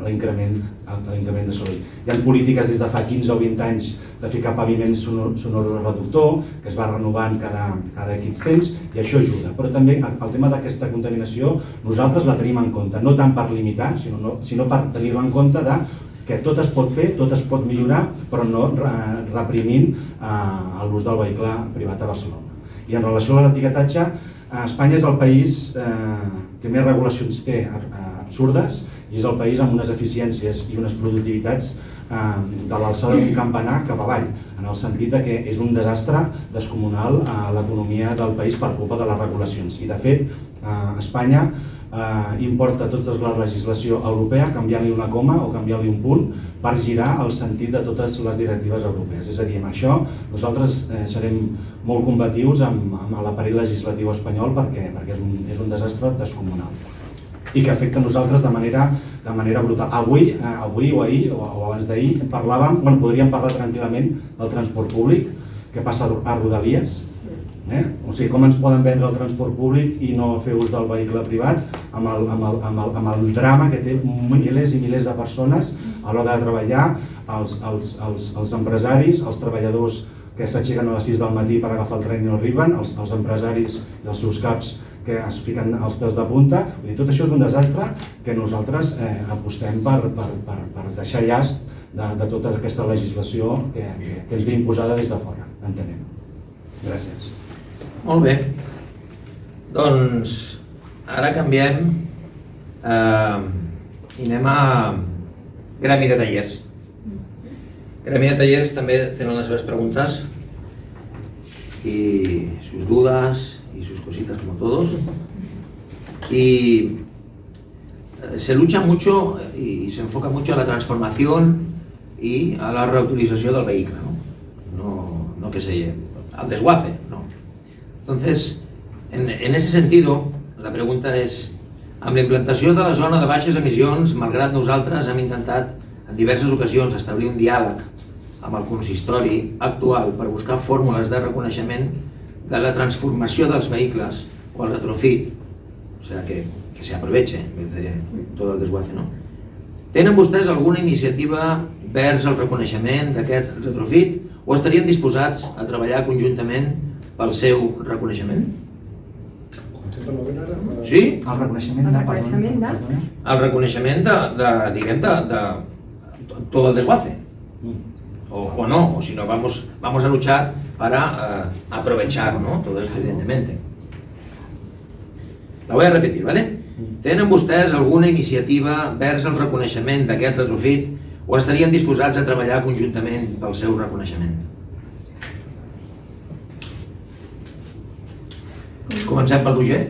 l'increment de soroll. Hi ha polítiques des de fa 15 o 20 anys de ficar paviment sonororeductor, que es va renovant cada X temps, i això ajuda. Però també el tema d'aquesta contaminació nosaltres la tenim en compte, no tant per limitar, sinó per tenir-la en compte que tot es pot fer, tot es pot millorar, però no reprimint l'ús del vehicle privat a Barcelona. I en relació a l'etiquetatge, Espanya és el país que més regulacions té absurdes i és el país amb unes eficiències i unes productivitats de l'alçada d'un campanar cap avall, en el sentit que és un desastre descomunal a l'economia del país per culpa de les regulacions. I de fet, Espanya importa tota la legislació europea canviant-li una coma o canviant-li un punt per girar el sentit de totes les directives europees. És a dir, amb això nosaltres serem molt combatius amb l'aparell legislatiu espanyol perquè és un desastre descomunal i que afecta a nosaltres de manera brutal. Avui o ahir o abans d'ahir podríem parlar tranquil·lament del transport públic que passa a Rodalies. O sigui, com ens poden vendre el transport públic i no fer ús del vehicle privat amb el drama que té milers i milers de persones a l'hora de treballar, els empresaris, els treballadors que s'aixequen a les 6 del matí per agafar el tren i no arriben, els empresaris i els seus caps que es fiquen els pèls de punta. Tot això és un desastre que nosaltres apostem per deixar llast de tota aquesta legislació que ens ve imposada des de fora, entenem. Gràcies. Molt bé. Doncs ara canviem i anem Gremi de Tallers. Gremi de Tallers també tenen las seves preguntas y sus dudas y sus cositas como todos. Y se lucha mucho y se enfoca mucho a la transformación y a la reutilización del vehículo, no que se al desguace, no. Entonces, en ese sentido, la pregunta és, amb la implantació de la zona de baixes emissions, malgrat nosaltres hem intentat en diverses ocasions establir un diàleg amb el consistori actual per buscar fórmules de reconeixement de la transformació dels vehicles o el retrofit, o sea, que se aproveche en vez de todo el desguace, ¿no? Tenen vostès alguna iniciativa vers el reconeixement d'aquest retrofit o estarien disposats a treballar conjuntament pel seu reconeixement? Sí? El reconeixement de... El reconeixement de todo el desguace. O no, o si no, vamos a luchar para aprovechar, ¿no? Todo esto, evidentemente. La voy a repetir, ¿vale? Tenen vostès alguna iniciativa vers el reconeixement d'aquest retrofit o estarien disposats a treballar conjuntament pel seu reconeixement? Comencem pel Roger?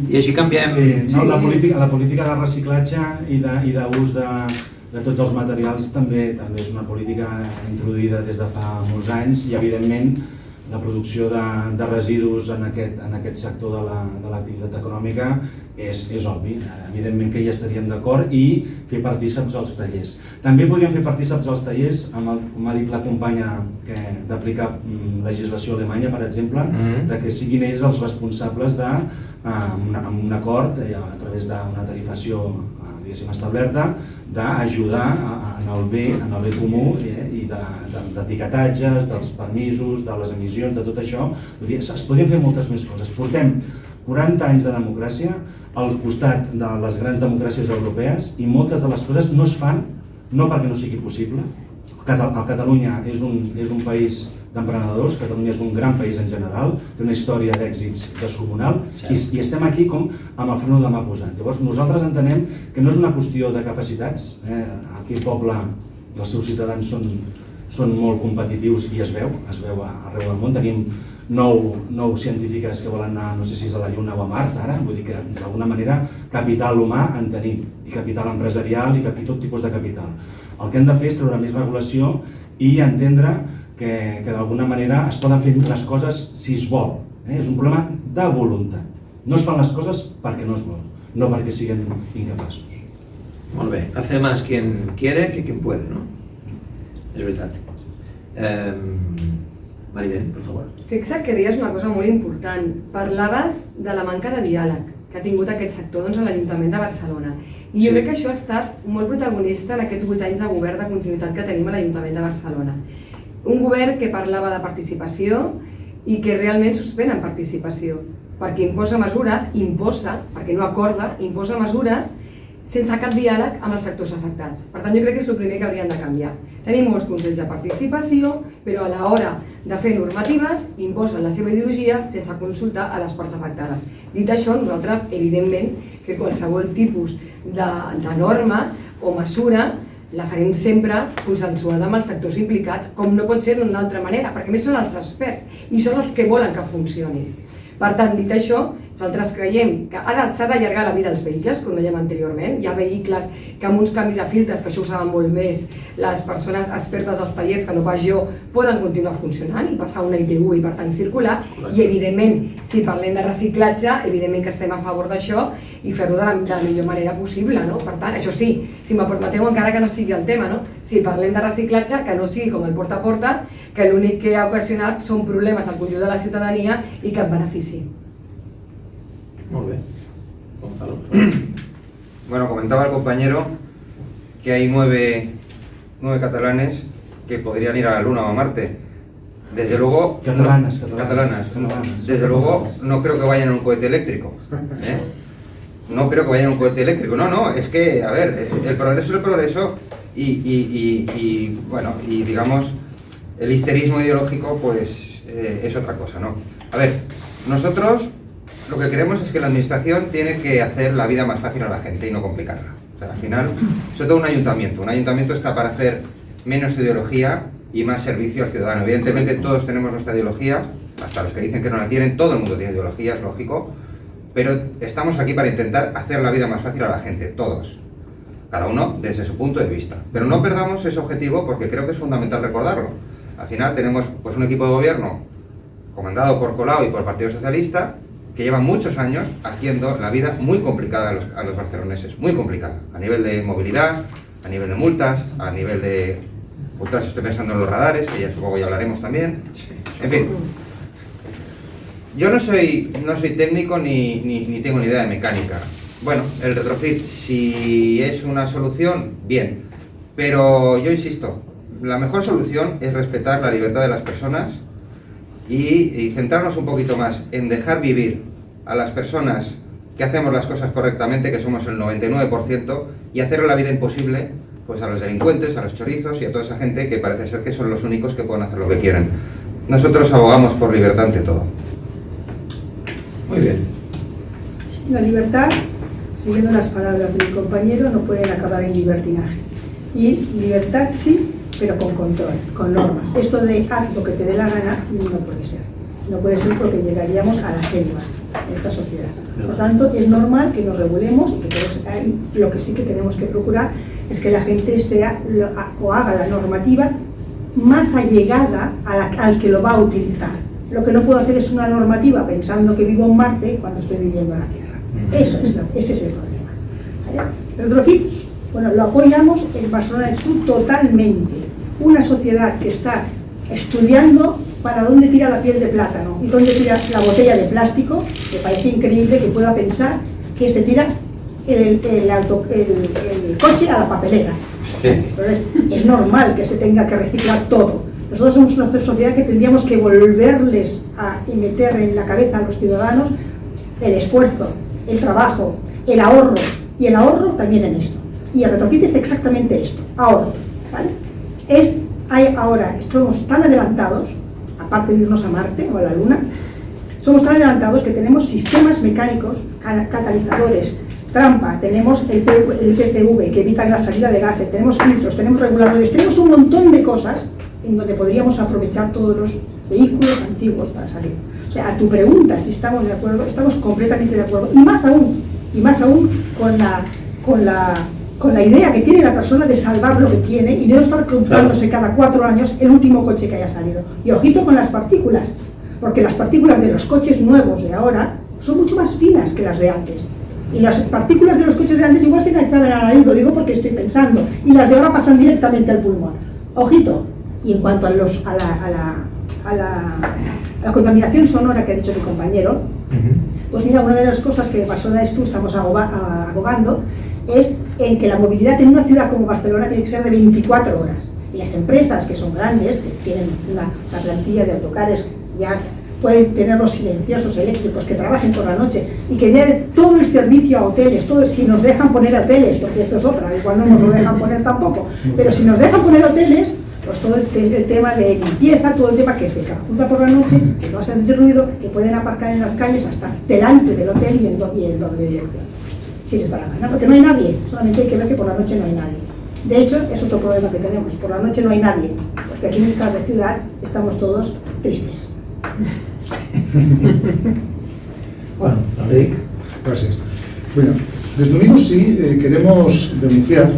I així canviem... Sí, no, la política de reciclatge i d'ús de tots els materials també és una política introduïda des de fa molts anys i, evidentment, la producció de residus en aquest sector de l'activitat econòmica és obvi. Evidentment que hi estaríem d'acord i fer partíceps als tallers. També podríem fer partíceps als tallers, com ha dit la companya d'aplicar legislació alemanya, per exemple, que siguin ells els responsables amb un acord a través d'una tarifació establerta d'ajudar en el bé comú i dels etiquetatges, dels permisos, de les emissions, de tot això. Es podrien fer moltes més coses. Portem 40 anys de democràcia al costat de les grans democràcies europees i moltes de les coses no es fan no perquè no sigui possible. Catalunya és un país d'emprenedors, Catalunya és un gran país en general, té una història d'èxits descomunal i estem aquí com amb el freno de mà posat. Llavors nosaltres entenem que no és una qüestió de capacitats, aquí el poble, els seus ciutadans són molt competitius i es veu arreu del món. Tenim 9 científiques que volen anar, no sé si és a la Lluna o a Mart ara, vull dir que d'alguna manera capital humà en tenim, i capital empresarial i tot tipus de capital. El que hem de fer és treure més regulació i entendre que d'alguna manera es poden fer les coses si es vol. És un problema de voluntat. No es fan les coses perquè no es vol, no perquè siguem incapaços. Molt bé, hace más quien quiere que quien puede, ¿no? És veritat. Maribel, por favor. Fixa't que deies una cosa molt important. Parlaves de la manca de diàleg que ha tingut aquest sector a l'Ajuntament de Barcelona. I jo crec que això ha estat molt protagonista en aquests 8 anys de govern de continuïtat que tenim a l'Ajuntament de Barcelona. Un govern que parlava de participació i que realment suspèn en participació, perquè imposa mesures, perquè no acorda, imposa mesures sense cap diàleg amb els sectors afectats. Per tant, jo crec que és el primer que haurien de canviar. Tenim molts consells de participació, però a l'hora de fer normatives imposen la seva ideologia sense consultar a les parts afectades. Dit això, nosaltres, evidentment, que qualsevol tipus de norma o mesura la farem sempre consensuada amb els sectors implicats, com no pot ser d'una altra manera, perquè a més són els experts i són els que volen que funcioni. Per tant, dit això, nosaltres creiem que ara s'ha d'allargar la vida dels vehicles, com dèiem anteriorment. Hi ha vehicles que amb uns canvis de filtres, que això ho saben molt més les persones expertes dels tallers, que no pas jo, poden continuar funcionant i passar una ITU i per tant circular. I evidentment, si parlem de reciclatge, evidentment que estem a favor d'això i fer-ho de la millor manera possible. Per tant, això sí, si me permeteu, encara que no sigui el tema, si parlem de reciclatge, que no sigui com el porta a porta, que l'únic que ha ocasionat són problemes al conjunt de la ciutadania i cap benefici. Muy bien. Gonzalo. Bueno, comentaba el compañero que hay 9 catalanes que podrían ir a la Luna o a Marte. Desde luego... Catalanas. Desde luego no creo que vayan en un cohete eléctrico. No creo que vayan en un cohete eléctrico. No, es que, a ver, el progreso es el progreso y bueno, y digamos, el histerismo ideológico pues es otra cosa, ¿no? A ver, nosotros... Lo que queremos es que la administración tiene que hacer la vida más fácil a la gente y no complicarla. O sea, al final, sobre todo un ayuntamiento está para hacer menos ideología y más servicio al ciudadano. Evidentemente todos tenemos nuestra ideología, hasta los que dicen que no la tienen, todo el mundo tiene ideología, es lógico, pero estamos aquí para intentar hacer la vida más fácil a la gente, todos, cada uno desde su punto de vista. Pero no perdamos ese objetivo porque creo que es fundamental recordarlo. Al final tenemos pues un equipo de gobierno comandado por Colau y por el Partido Socialista que lleva muchos años haciendo la vida muy complicada a los barceloneses, muy complicada, a nivel de movilidad, a nivel de multas, a nivel de multas, estoy pensando en los radares, que ya supongo ya hablaremos también, en fin. Yo no soy técnico ni tengo ni idea de mecánica. Bueno, el retrofit, si es una solución, bien, pero yo insisto, la mejor solución es respetar la libertad de las personas y centrarnos un poquito más en dejar vivir a las personas que hacemos las cosas correctamente, que somos el 99%, y hacerle la vida imposible pues a los delincuentes, a los chorizos y a toda esa gente que parece ser que son los únicos que pueden hacer lo que quieren. Nosotros abogamos por libertad ante todo. Muy bien. La libertad, siguiendo las palabras de mi compañero, no pueden acabar en libertinaje. Y libertad sí, pero con control, con normas. Esto de haz lo que te dé la gana no puede ser. No puede ser porque llegaríamos a la selva en esta sociedad. Por tanto, es normal que nos regulemos y que lo que sí que tenemos que procurar es que la gente sea o haga la normativa más allegada al que lo va a utilizar. Lo que no puedo hacer es una normativa pensando que vivo en Marte cuando estoy viviendo en la Tierra. Ese es el problema. ¿Vale? El retrofit, bueno, lo apoyamos en Barcelona del Sur totalmente. Una sociedad que está estudiando para dónde tira la piel de plátano y dónde tira la botella de plástico, me parece increíble que pueda pensar que se tira el coche a la papelera. Entonces, es normal que se tenga que reciclar todo. Nosotros somos una sociedad que tendríamos que volverles y meter en la cabeza a los ciudadanos el esfuerzo, el trabajo, el ahorro, y el ahorro también en esto. Y el retrofit es exactamente esto, ahorro, ¿vale? Ahora estamos tan adelantados, aparte de irnos a Marte o a la Luna, somos tan adelantados que tenemos sistemas mecánicos, catalizadores, trampa, tenemos el PCV que evita la salida de gases, tenemos filtros, tenemos reguladores, tenemos un montón de cosas en donde podríamos aprovechar todos los vehículos antiguos para salir. O sea, a tu pregunta, si estamos de acuerdo, estamos completamente de acuerdo, y más aún con la idea que tiene la persona de salvar lo que tiene y no estar comprándose cada 4 años el último coche que haya salido. Y ojito con las partículas, porque las partículas de los coches nuevos de ahora son mucho más finas que las de antes. Y las partículas de los coches de antes igual se enganchaban a la nariz, lo digo porque estoy pensando, y las de ahora pasan directamente al pulmón. Ojito. Y en cuanto a la contaminación sonora que ha dicho mi compañero, pues mira, una de las cosas que en Barcelona estamos abogando es en que la movilidad en una ciudad como Barcelona tiene que ser de 24 horas. Y las empresas que son grandes, que tienen una plantilla de autocares, ya pueden tener los silenciosos eléctricos que trabajen por la noche y que den todo el servicio a hoteles, si nos dejan poner hoteles, porque esto es otra, igual no nos lo dejan poner tampoco, pero si nos dejan poner hoteles, pues todo el tema de limpieza, todo el tema que se ejecuta por la noche, que no hacen ruido, que pueden aparcar en las calles hasta delante del hotel y en doble dirección, si les da la gana, porque no hay nadie, solamente hay que ver que por la noche no hay nadie. De hecho, es otro problema que tenemos, por la noche no hay nadie, porque aquí en esta ciudad estamos todos tristes. Bueno, Enrique. Gracias. Bueno, desde Unidos sí queremos denunciar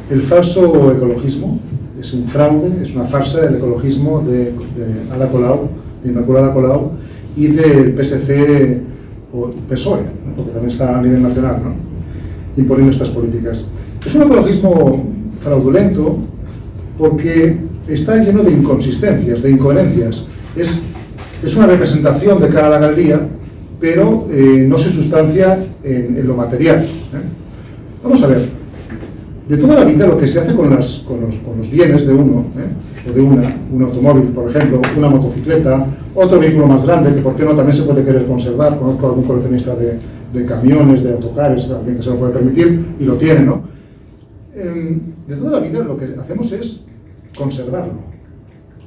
el falso ecologismo. Es un fraude, es una farsa del ecologismo de Ada Colau, de Inmaculada Colau y del PSC o PSOE, ¿no? Porque también está a nivel nacional, ¿no? Imponiendo estas políticas. Es un ecologismo fraudulento porque está lleno de inconsistencias, de incoherencias. Es una representación de cara a la galería, pero no se sustancia en lo material. Vamos a ver. De toda la vida lo que se hace con los bienes de uno, o de un automóvil, por ejemplo, una motocicleta, otro vehículo más grande, que por qué no también se puede querer conservar. Conozco a algún coleccionista de camiones, de autocares, alguien que se lo puede permitir y lo tiene, ¿no? De toda la vida lo que hacemos es conservarlo,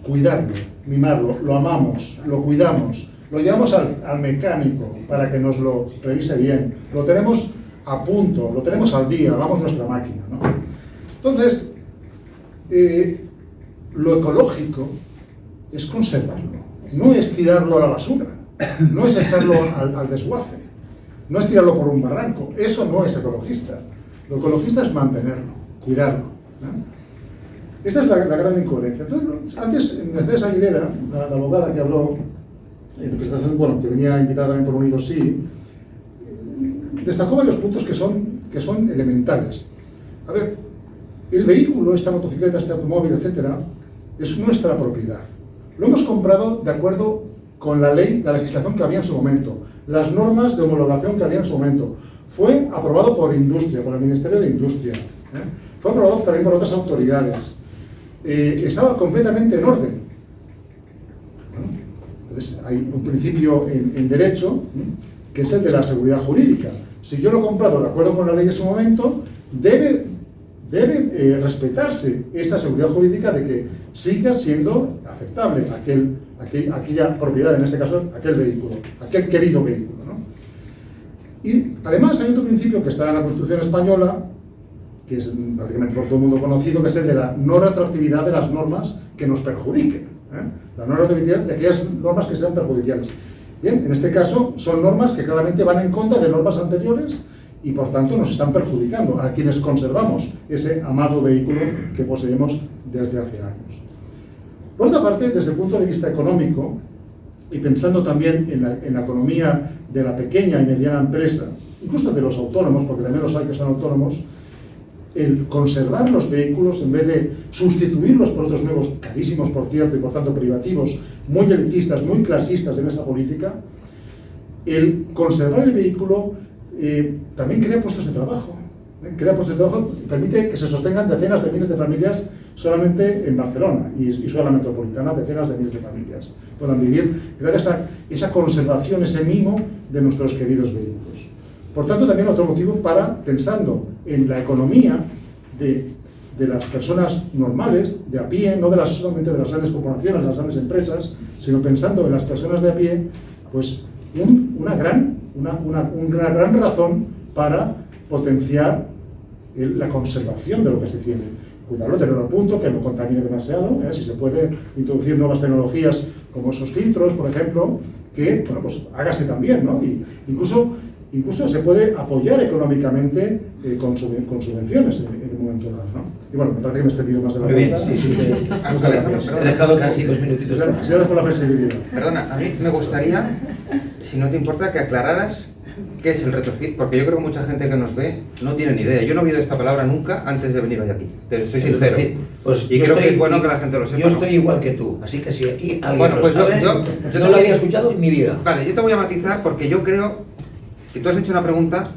cuidarlo, mimarlo, lo amamos, lo cuidamos, lo llevamos al mecánico para que nos lo revise bien, lo tenemos a punto, lo tenemos al día, vamos nuestra máquina, ¿no? Entonces, lo ecológico es conservarlo, no es tirarlo a la basura, no es echarlo al desguace, no es tirarlo por un barranco, eso no es ecologista. Lo ecologista es mantenerlo, cuidarlo, ¿no? Esta es la gran incoherencia. Entonces, antes, Mercedes Aguilera, la abogada que habló en representación, bueno, que venía invitada también por Unidos Sí, destacó varios puntos que son elementales. A ver, el vehículo, esta motocicleta, este automóvil, etcétera, es nuestra propiedad. Lo hemos comprado de acuerdo con la ley, la legislación que había en su momento, las normas de homologación que había en su momento. Fue aprobado por Industria, por el Ministerio de Industria, fue aprobado también por otras autoridades. Estaba completamente en orden. Bueno, entonces, hay un principio en derecho, que es el de la seguridad jurídica. Si yo lo he comprado de acuerdo con la ley de su momento, debe respetarse esa seguridad jurídica de que siga siendo aceptable aquella propiedad, en este caso, aquel vehículo, aquel querido vehículo, ¿no? Y además hay otro principio que está en la Constitución española, que es prácticamente por todo el mundo conocido, que es el de la no retroactividad de las normas que nos perjudiquen, la no retroactividad de aquellas normas que sean perjudiciales. Bien, en este caso son normas que claramente van en contra de normas anteriores y por tanto nos están perjudicando a quienes conservamos ese amado vehículo que poseemos desde hace años. Por otra parte, desde el punto de vista económico, y pensando también en la economía de la pequeña y mediana empresa, incluso de los autónomos, porque también los hay que son autónomos, el conservar los vehículos en vez de sustituirlos por otros nuevos, carísimos por cierto, y por tanto privativos, muy elitistas, muy clasistas en esa política, el conservar el vehículo también crea puestos de trabajo. Crea puestos de trabajo y permite que se sostengan decenas de miles de familias solamente en Barcelona y solo en la metropolitana, decenas de miles de familias puedan vivir gracias a esa conservación, ese mimo de nuestros queridos vehículos. Por tanto, también otro motivo para, pensando en la economía de las personas normales, de a pie, no solamente de las grandes corporaciones, las grandes empresas, sino pensando en las personas de a pie, pues una gran razón para potenciar la conservación de lo que se tiene. Cuidarlo, tenerlo a punto, que no contamine demasiado, si se puede introducir nuevas tecnologías como esos filtros, por ejemplo, que, bueno, pues hágase también, ¿no? Y incluso se puede apoyar económicamente con subvenciones en un momento dado, ¿no? Y bueno, me parece que me he extendido más de la cuenta. Sí. He dejado casi 2 minutitos. Gracias por la flexibilidad. Perdona, a mí me gustaría, si no te importa, que aclararas qué es el retrofit, porque yo creo que mucha gente que nos ve no tiene ni idea. Yo no he oído esta palabra nunca antes de venir hoy aquí, te soy sincero. Pues y creo que es bueno que la gente lo sepa. Yo estoy igual que tú, así que si aquí alguien bueno, pues lo sabe, yo no lo había escuchado en mi vida. Vale, yo te voy a matizar porque yo creo que tú has hecho una pregunta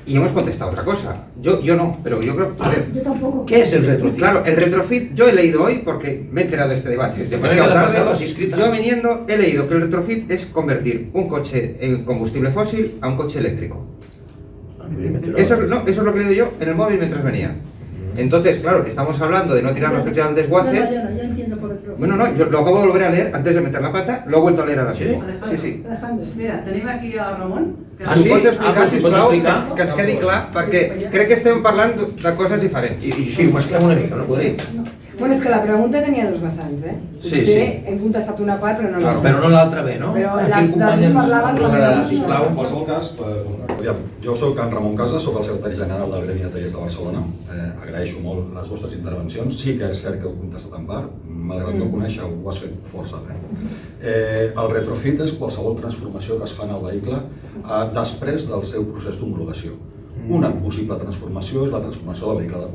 y hemos contestado otra cosa. Yo no, pero yo creo... A ver, Yo tampoco. ¿Qué es el retrofit? Claro, el retrofit, yo he leído hoy, porque me he enterado de este debate demasiado tarde, yo viniendo he leído que el retrofit es convertir un coche en combustible fósil a un coche eléctrico. Eso es lo que he leído yo en el móvil mientras venía. Entonces, claro, estamos hablando de no tirar los coches al desguace. Ya entiendo por otro. Bueno, no, yo lo acabo de volver a leer antes de meter la pata, lo he vuelto a leer ahora mismo. Sí. Mira, tenim aquí a Ramon. Que Si pots explicar, sisplau, explicar? que ens quedi clar, perquè crec que estem parlant de coses diferents. I sí, ho mesclem una mica, no podem? Bueno, és que la pregunta tenia dos vessants, Sí, Potser sí. hem contestat una part, però no Claro, l'altra. però no l'altra bé, no? Però Aquí el company les parlaves ens també. sisplau. En qualsevol cas, aviam, jo soc en Ramon Casas, soc el secretari general del Gremi de Tallers de Barcelona. Agraeixo molt les vostres intervencions. Sí que és cert que heu contestat en part, malgrat no conèixer, ho has fet força bé. El retrofit és qualsevol transformació que es fa en el vehicle després del seu procés d'homologació. Una possible transformació és la transformació del vehicle de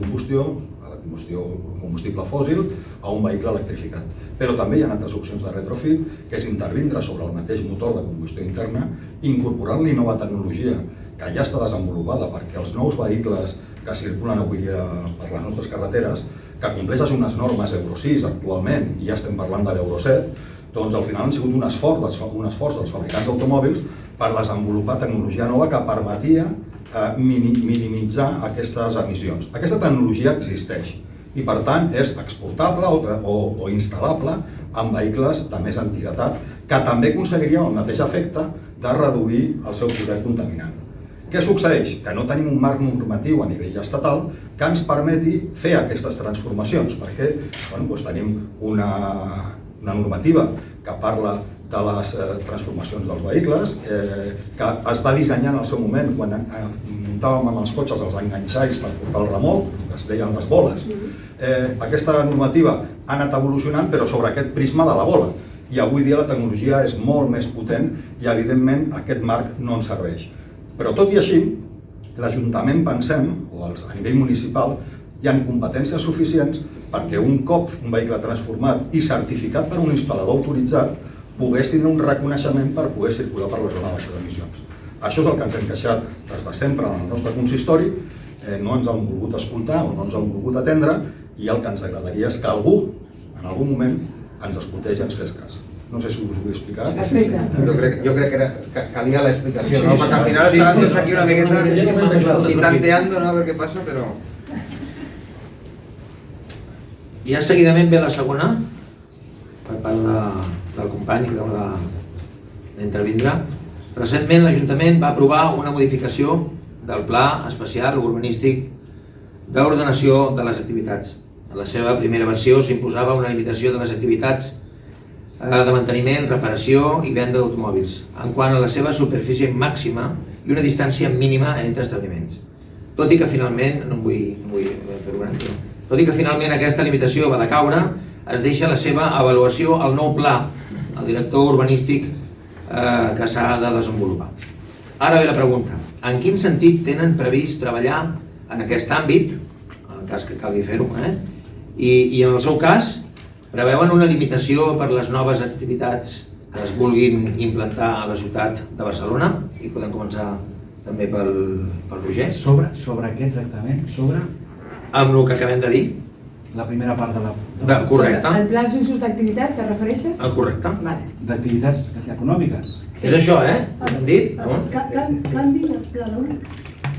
combustible fòssil a un vehicle electrificat. Però també hi ha altres opcions de retrofit, que és intervindre sobre el mateix motor de combustió interna, incorporant-li nova tecnologia que ja està desenvolupada perquè els nous vehicles que circulen avui dia per les nostres carreteres, que compleixen unes normes Euro 6 actualment, i ja estem parlant de l'Euro 7, doncs al final han sigut un esforç dels fabricants d'automòbils per desenvolupar tecnologia nova que permetia minimitzar aquestes emissions. Aquesta tecnologia existeix i per tant és exportable o instal·lable en vehicles de més antiguitat que també aconseguiria el mateix efecte de reduir el seu poder contaminant. Què succeeix? Que no tenim un marc normatiu a nivell estatal que ens permeti fer aquestes transformacions, perquè tenim una normativa que parla de les transformacions dels vehicles, que es va dissenyar en el seu moment quan muntàvem amb els cotxes els enganxalls per portar el remolc, que es deien les boles. Aquesta normativa ha anat evolucionant, però sobre aquest prisma de la bola. I avui dia la tecnologia és molt més potent i, evidentment, aquest marc no ens serveix. Però tot i així, l'Ajuntament, pensem, o a nivell municipal, hi ha competències suficients perquè un cop un vehicle transformat i certificat per un instal·lador autoritzat pogués tenir un reconeixement per poder circular per la zona de baixes emissions. Això és el que ens hem queixat des de sempre en el nostre consistori, no ens han volgut escoltar o no ens han volgut atendre, i el que ens agradaria és que algú, en algun moment, ens escoltés i ens fes cas. No sé si us ho vull explicar. Perfecte. Jo crec que calia l'explicació, no? Perquè al final estàvem tots aquí una miqueta tanteando, no? A veure què passa, però... Ja seguidament ve la segona, per part del company que acaba d'intervindre. Recentment l'Ajuntament va aprovar una modificació del Pla Especial Urbanístic d'Ordenació de les Activitats. En la seva primera versió s'imposava una limitació de les activitats de manteniment, reparació i venda d'automòbils, en quant a la seva superfície màxima i una distància mínima entre establiments. Tot i que finalment, no vull fer-ho gran, tot i que finalment aquesta limitació va decaure, es deixa la seva avaluació al nou pla, el director urbanístic que s'ha de desenvolupar. Ara ve la pregunta, en quin sentit tenen previst treballar en aquest àmbit, en el cas que calgui fer-ho, i en el seu cas, preveuen una limitació per les noves activitats que es vulguin implantar a la ciutat de Barcelona? I podem començar també pel Roger. Sobre què exactament? Sobre? Amb el que acabem de dir. La primera part de la... Correcte. El pla d'usos d'activitats, et refereixes? Correcte. D'activitats econòmiques. És això, Hem dit? Canvi de pla d'ús.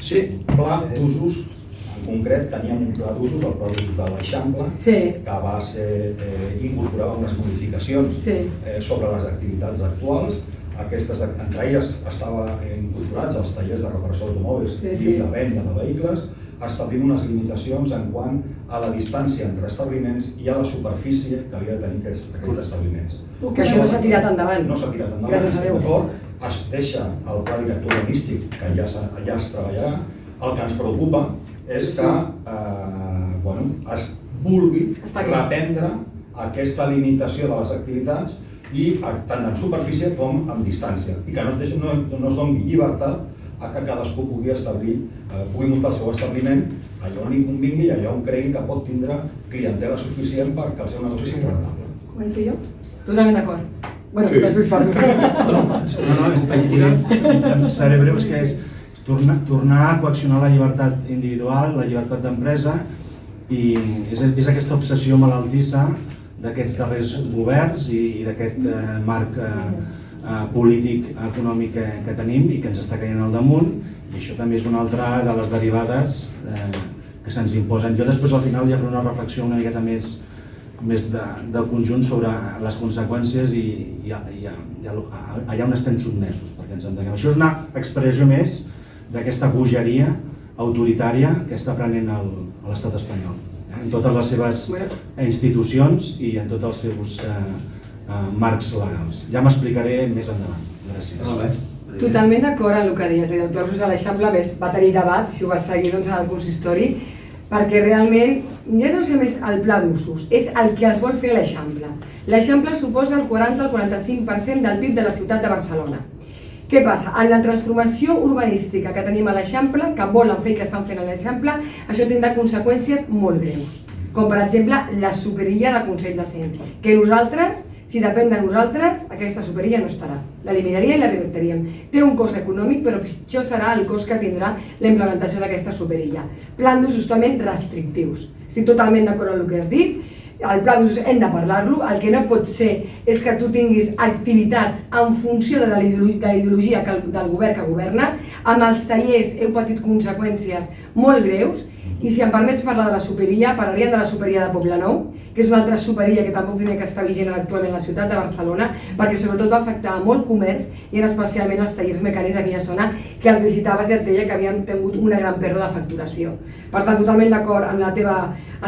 Sí. Pla d'usos, en concret teníem un pla d'usos, el pla d'usos de l'Eixample, que va ser incorporava unes modificacions sobre les activitats actuals. Aquestes, entre elles, estaven incorporats els tallers de reparació d'automòbils i la venda de vehicles, establint unes limitacions en quant a la distància entre establiments i a la superfície que havia de tenir aquests establiments. Que això no s'ha tirat endavant. No s'ha tirat endavant. Gràcies a Déu. Es deixa el pla director urbanístic, que ja es treballarà. El que ens preocupa és que es vulgui reprendre aquesta limitació de les activitats i tant en superfície com en distància, i que no es doni llibertat a que cadascú pugui muntar el seu establiment allà on li convingui i allà on cregui que pot tindre clientela suficient perquè el seu negoci sigui rentable. Començo jo? Totalment d'acord. Bueno, després parlo. Seré breu, és que és tornar a coaccionar la llibertat individual, la llibertat d'empresa, i és aquesta obsessió malaltissa d'aquests darrers governs i d'aquest marc polític, econòmic que tenim i que ens està caient al damunt, i això també és una altra de les derivades que se'ns imposen. Jo després al final ja faré una reflexió una miqueta més de conjunt sobre les conseqüències i allà on estem sotmesos, perquè ens entenguem. Això és una expressió més d'aquesta bogeria autoritària que està prenent l'estat espanyol, en totes les seves institucions i en tots els seus marcs legals. Ja m'explicaré més endavant. Gràcies. Totalment d'acord amb el que deies. El pla d'usos de l'Eixample va tenir debat, si ho vas seguir en el consistori, perquè realment ja no és més el pla d'usos, és el que es vol fer a l'Eixample. L'Eixample suposa el 40 al 45% del PIB de la ciutat de Barcelona. Què passa? En la transformació urbanística que tenim a l'Eixample, que volen fer i que estan fent a l'Eixample, això tindrà conseqüències molt greus. Com per exemple la superilla de Consell de Cent, que nosaltres, si depèn de nosaltres, aquesta superilla no estarà. L'eliminaria i la revertiríem. Té un cost econòmic, però pitjor serà el cost que tindrà la implementació d'aquesta superilla. Plans d'usos també restrictius. Estic totalment d'acord amb el que has dit. El pla d'usos hem de parlar-lo. El que no pot ser és que tu tinguis activitats en funció de la ideologia del govern que governa. Amb els tallers heu patit conseqüències molt greus. I si em permets parlar de la superilla, parlaríem de la superilla de Poblenou, que és una altra superilla que tampoc tenia que estar vigent actualment a la ciutat de Barcelona, perquè sobretot va afectar molt comerç i especialment els tallers mecànics d'aquella zona, que els visitaves i et deia que havien tingut una gran pèrdua de facturació. Per tant, totalment d'acord amb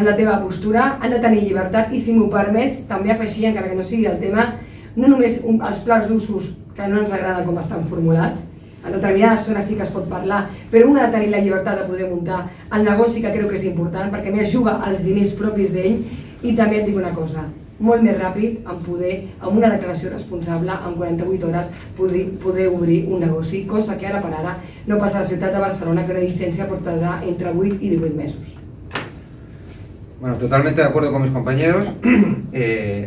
la teva postura, han de tenir llibertat i, si m'ho permets, també afegir, encara que no sigui el tema, no només els plans d'usos que no ens agraden com estan formulats, en determinades zones sí que es pot parlar, però un ha de tenir la llibertat de poder muntar el negoci, que crec que és important, perquè a més juga els diners propis d'ell. I també et dic una cosa, molt més ràpid en poder, amb una declaració responsable, en 48 hores, poder obrir un negoci, cosa que ara per ara no passa a la ciutat de Barcelona, que una llicència pot tardar entre 8 y 18 mesos. Bueno, totalmente de acuerdo con mis compañeros.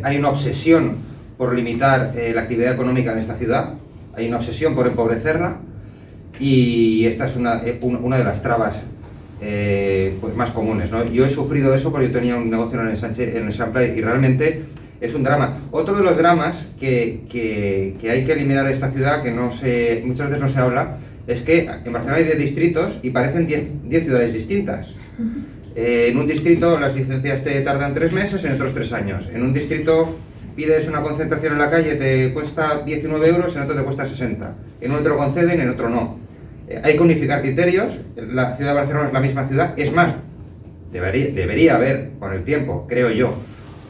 Hay una obsesión por limitar la actividad económica en esta ciudad, hay una obsesión por empobrecerla, y esta es una de las trabas pues más comunes, ¿no? Yo he sufrido eso porque yo tenía un negocio en el Eixample y realmente es un drama. Otro de los dramas que hay que eliminar de esta ciudad, que muchas veces no se habla, es que en Barcelona hay 10 distritos y parecen 10 ciudades distintas. En un distrito las licencias te tardan 3 meses, en otros 3 años. En un distrito pides una concentración en la calle, te cuesta 19 euros, en otro te cuesta 60. En uno te lo conceden, en otro no. Hay que unificar criterios. La ciudad de Barcelona es la misma ciudad. Es más, debería haber, con el tiempo, creo yo,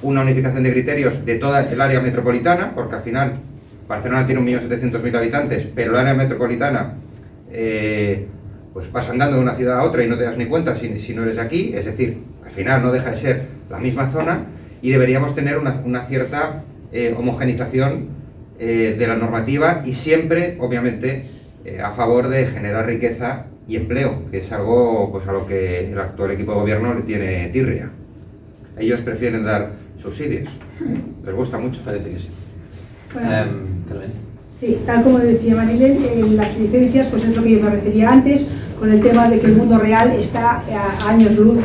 una unificación de criterios de toda el área metropolitana, porque al final Barcelona tiene 1.700.000 habitantes, pero el área metropolitana pues vas andando de una ciudad a otra y no te das ni cuenta si no eres de aquí. Es decir, al final no deja de ser la misma zona, y deberíamos tener una cierta homogenización de la normativa, y siempre, obviamente, a favor de generar riqueza y empleo, que es algo pues a lo que el actual equipo de gobierno le tiene tirria. Ellos prefieren dar subsidios. Les gusta mucho. Parece que sí. Bueno, Carmen. Sí, tal como decía Marilén, las licencias, pues es lo que yo me refería antes, con el tema de que el mundo real está a años luz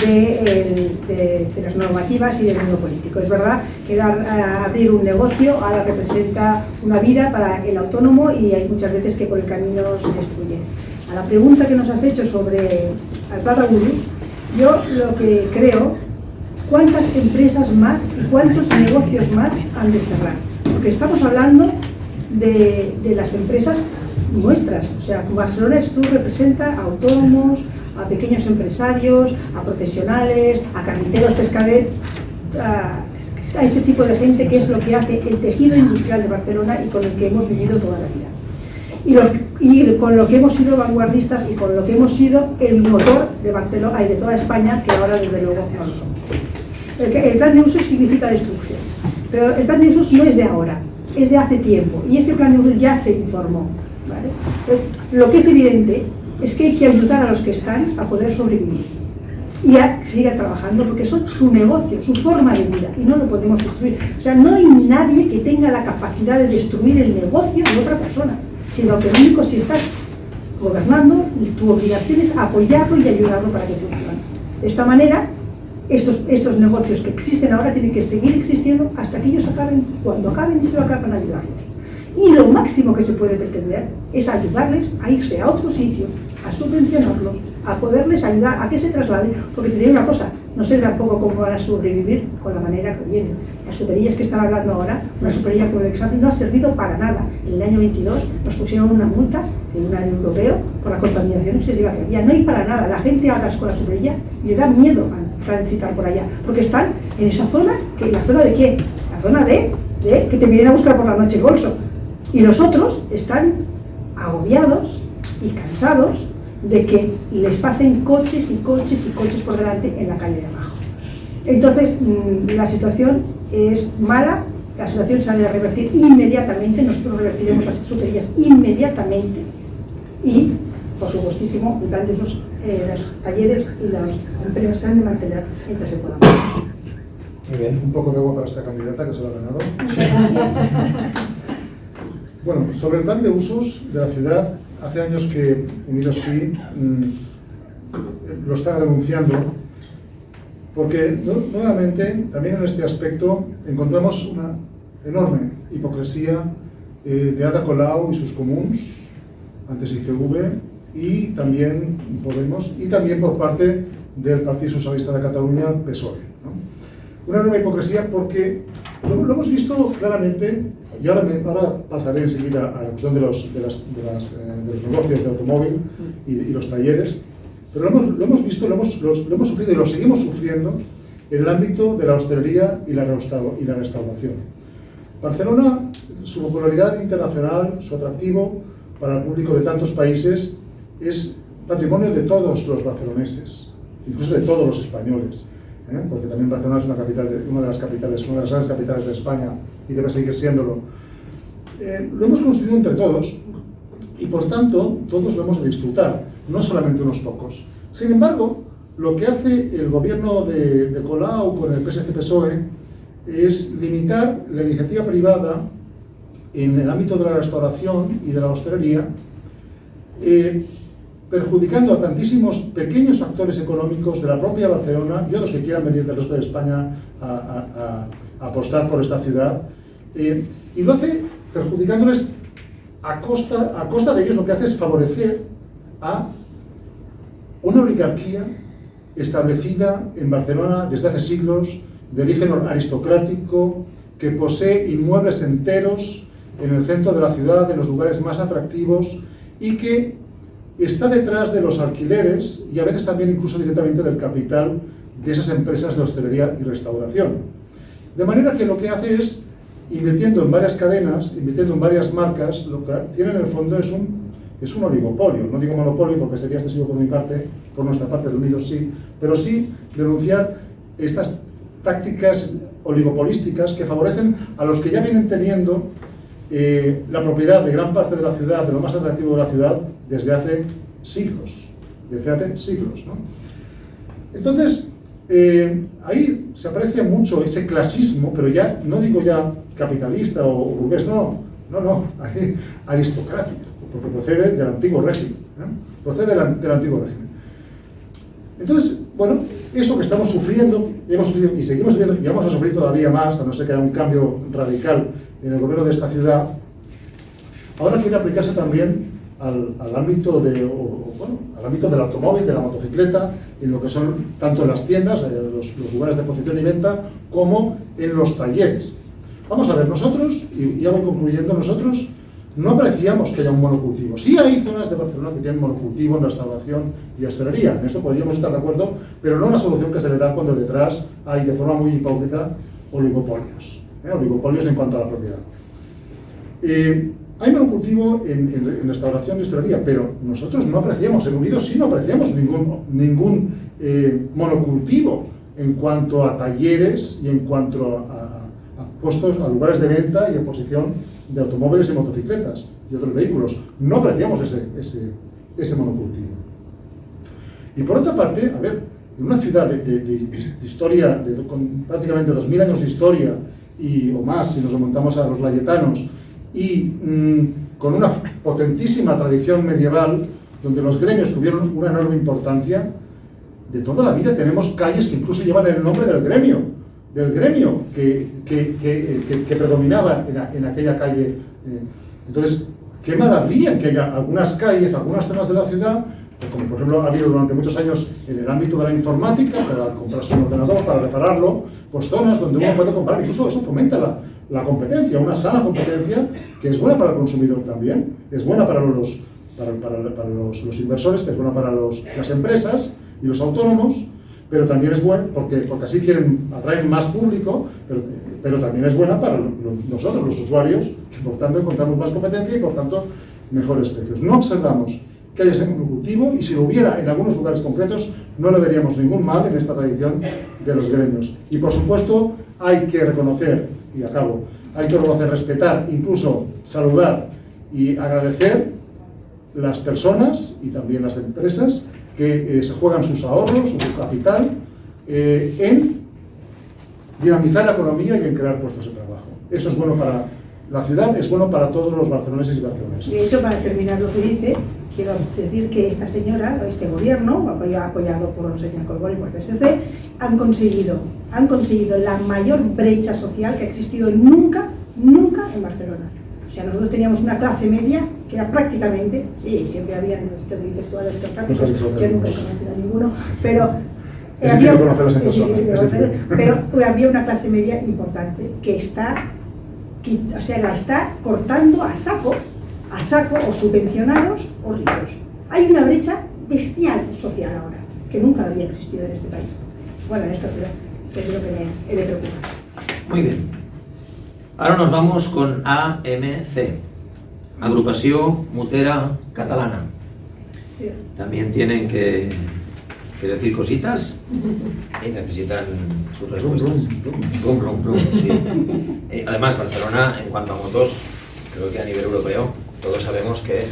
de las normativas y del mundo político. Es verdad que abrir un negocio ahora representa una vida para el autónomo, y hay muchas veces que por el camino se destruye. A la pregunta que nos has hecho sobre Alplata Gurús, yo lo que creo, ¿cuántas empresas más y cuántos negocios más han de cerrar? Porque estamos hablando de las empresas nuestras. O sea, Barcelona Tour representa a autónomos, a pequeños empresarios, a profesionales, a carniceros, pescadores, a este tipo de gente, que es lo que hace el tejido industrial de Barcelona y con el que hemos vivido toda la vida. Y con lo que hemos sido vanguardistas, y con lo que hemos sido el motor de Barcelona y de toda España, que ahora desde luego no lo somos. El plan de usos significa destrucción, pero el plan de usos no es de ahora, es de hace tiempo, y este plan de usos ya se informó, ¿vale? Entonces, lo que es evidente es que hay que ayudar a los que están a poder sobrevivir y a seguir trabajando, porque son su negocio, su forma de vida, y no lo podemos destruir. O sea, no hay nadie que tenga la capacidad de destruir el negocio de otra persona, sino que lo único, si estás gobernando, tu obligación es apoyarlo y ayudarlo para que funcione. De esta manera, estos negocios que existen ahora tienen que seguir existiendo hasta que ellos acaben. Cuando acaben, y se lo acaban, ayudarlos. Y lo máximo que se puede pretender es ayudarles a irse a otro sitio, a subvencionarlos, a poderles ayudar a que se trasladen, porque te diré una cosa, no sé tampoco cómo van a sobrevivir con la manera que vienen. Las superillas que están hablando ahora, una superilla como el examen, no ha servido para nada. En el año 22 nos pusieron una multa en un año europeo por la contaminación excesiva que había. No hay para nada. La gente habla con la superilla y le da miedo a transitar por allá, porque están en esa zona, que ¿la zona de qué? La zona de que te vienen a buscar por la noche el bolso. Y los otros están agobiados y cansados de que les pasen coches y coches y coches por delante en la calle de abajo. Entonces, la situación es mala, la situación se ha de revertir inmediatamente, nosotros revertiremos las superillas inmediatamente, y, por supuestísimo, el plan de usos, los talleres y las empresas se han de mantener mientras se puedan. Muy bien, un poco de agua para esta candidata que se lo ha ganado. Bueno, sobre el plan de usos de la ciudad, hace años que Unidos Sí lo está denunciando, porque nuevamente, también en este aspecto, encontramos una enorme hipocresía de Ada Colau y sus comuns, antes ICV, y también Podemos, y también por parte del Partido Socialista de Cataluña, PSOE, ¿no? Una enorme hipocresía porque lo hemos visto claramente, y ahora pasaré enseguida a la cuestión de los negocios de automóvil y los talleres, pero lo hemos visto, lo hemos sufrido y lo seguimos sufriendo en el ámbito de la hostelería y la restauración. Barcelona, su popularidad internacional, su atractivo para el público de tantos países, es patrimonio de todos los barceloneses, incluso de todos los españoles, porque también Barcelona es una de las grandes capitales de España y debe seguir siéndolo. Lo hemos construido entre todos y por tanto todos lo hemos de disfrutar, no solamente unos pocos. Sin embargo, lo que hace el gobierno de Colau con el PSC-PSOE es limitar la iniciativa privada en el ámbito de la restauración y de la hostelería, perjudicando a tantísimos pequeños actores económicos de la propia Barcelona y otros que quieran venir del resto de España a apostar por esta ciudad, y lo hace perjudicándoles a costa de ellos. Lo que hace es favorecer a una oligarquía establecida en Barcelona desde hace siglos, de origen aristocrático, que posee inmuebles enteros en el centro de la ciudad, en los lugares más atractivos, y que está detrás de los alquileres y a veces también incluso directamente del capital de esas empresas de hostelería y restauración. De manera que lo que hace es, invirtiendo en varias cadenas, invirtiendo en varias marcas, lo que tiene en el fondo es un oligopolio. No digo monopolio porque sería excesivo por mi parte, por nuestra parte de Unidos sí, pero sí denunciar estas tácticas oligopolísticas que favorecen a los que ya vienen teniendo la propiedad de gran parte de la ciudad, de lo más atractivo de la ciudad, desde hace siglos, ¿no? Entonces, ahí se aprecia mucho ese clasismo, pero ya no digo ya capitalista o burgués, no, aristocrático, porque procede del antiguo régimen, del antiguo régimen. Entonces, bueno, eso que estamos sufriendo, hemos sufrido y seguimos sufriendo, y vamos a sufrir todavía más, a no ser que haya un cambio radical en el gobierno de esta ciudad, ahora quiere aplicarse también al ámbito al ámbito del automóvil, de la motocicleta, en lo que son tanto en las tiendas, los lugares de exposición y venta, como en los talleres. Vamos a ver, nosotros, y ya voy concluyendo, nosotros no apreciamos que haya un monocultivo. Sí hay zonas de Barcelona que tienen monocultivo en restauración y hostelería, en eso podríamos estar de acuerdo, pero no la solución que se le da cuando detrás hay, de forma muy hipócrita, oligopolios. Oligopolios en cuanto a la propiedad. Hay monocultivo en restauración y hostelería, pero nosotros no apreciamos, en Unidos sí no apreciamos ningún monocultivo en cuanto a talleres y en cuanto a puestos, a lugares de venta y exposición de automóviles y motocicletas y otros vehículos. No apreciamos ese monocultivo. Y por otra parte, a ver, en una ciudad de historia, con prácticamente 2000 años de historia o más, si nos remontamos a los layetanos, y con una potentísima tradición medieval, donde los gremios tuvieron una enorme importancia, de toda la vida tenemos calles que incluso llevan el nombre del gremio que predominaba en aquella calle. Entonces, qué maravilla que haya algunas calles, algunas zonas de la ciudad, como por ejemplo ha habido durante muchos años en el ámbito de la informática, para comprarse un ordenador, para repararlo, pues zonas donde uno puede comprar, incluso eso fomenta la competencia, una sana competencia que es buena para el consumidor también, es buena para los inversores, es buena para las empresas y los autónomos, pero también es bueno porque así atraen más público, pero también es buena para nosotros, los usuarios, que por tanto encontramos más competencia y por tanto mejores precios. No observamos que haya ese monocultivo, y si lo hubiera en algunos lugares concretos no le veríamos ningún mal en esta tradición de los gremios. Y por supuesto hay que reconocer, y acabo, hay que reconocer, respetar, incluso saludar y agradecer las personas y también las empresas que se juegan sus ahorros, su capital, en dinamizar la economía y en crear puestos de trabajo. Eso es bueno para la ciudad, es bueno para todos los barceloneses y barcelonesas. De hecho, para terminar lo que dice, quiero decir que esta señora, este gobierno, apoyado por el señor Colboni y por el PSC, han conseguido la mayor brecha social que ha existido nunca en Barcelona. O sea, nosotros teníamos una clase media que era prácticamente, sí, siempre había, esto que dices tú, aristocráticos, que nunca he conocido a ninguno, pero Es difícil conocerlas en persona. Es difícil conocerlas, pero había una clase media importante que la está cortando a saco, o subvencionados o ricos. Hay una brecha bestial social ahora, que nunca había existido en este país. Bueno, esto es lo que me preocupa. Muy bien. Ahora nos vamos con AMC, Agrupació Motera Catalana. También tienen que decir cositas y necesitan sus respuestas. Rum, rum, rum, sí. Además, Barcelona, en cuanto a motos, creo que a nivel europeo, todos sabemos que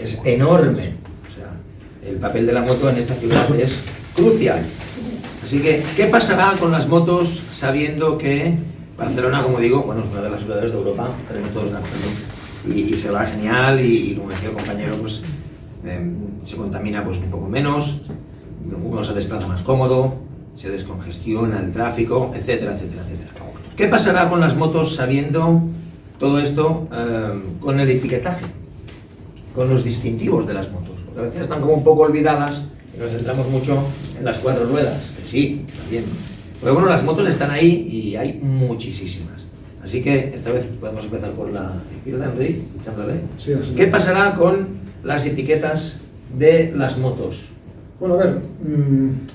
es enorme. O sea, el papel de la moto en esta ciudad es crucial. Así que, ¿qué pasará con las motos sabiendo que Barcelona, como digo, bueno, es una de las ciudades de Europa, tenemos todos de acuerdo, y se va genial y como decía el compañero, pues se contamina pues un poco menos, uno se desplaza más cómodo, se descongestiona el tráfico, etcétera, etcétera, etcétera. ¿Qué pasará con las motos sabiendo todo esto con el etiquetaje, con los distintivos de las motos? Porque a veces están como un poco olvidadas y nos centramos mucho en las 4 ruedas, que sí, también. Pero bueno, las motos están ahí y hay muchísimas. Así que esta vez podemos empezar por la izquierda, Enrique. Sí, ¿qué pasará con las etiquetas de las motos? Bueno, a ver,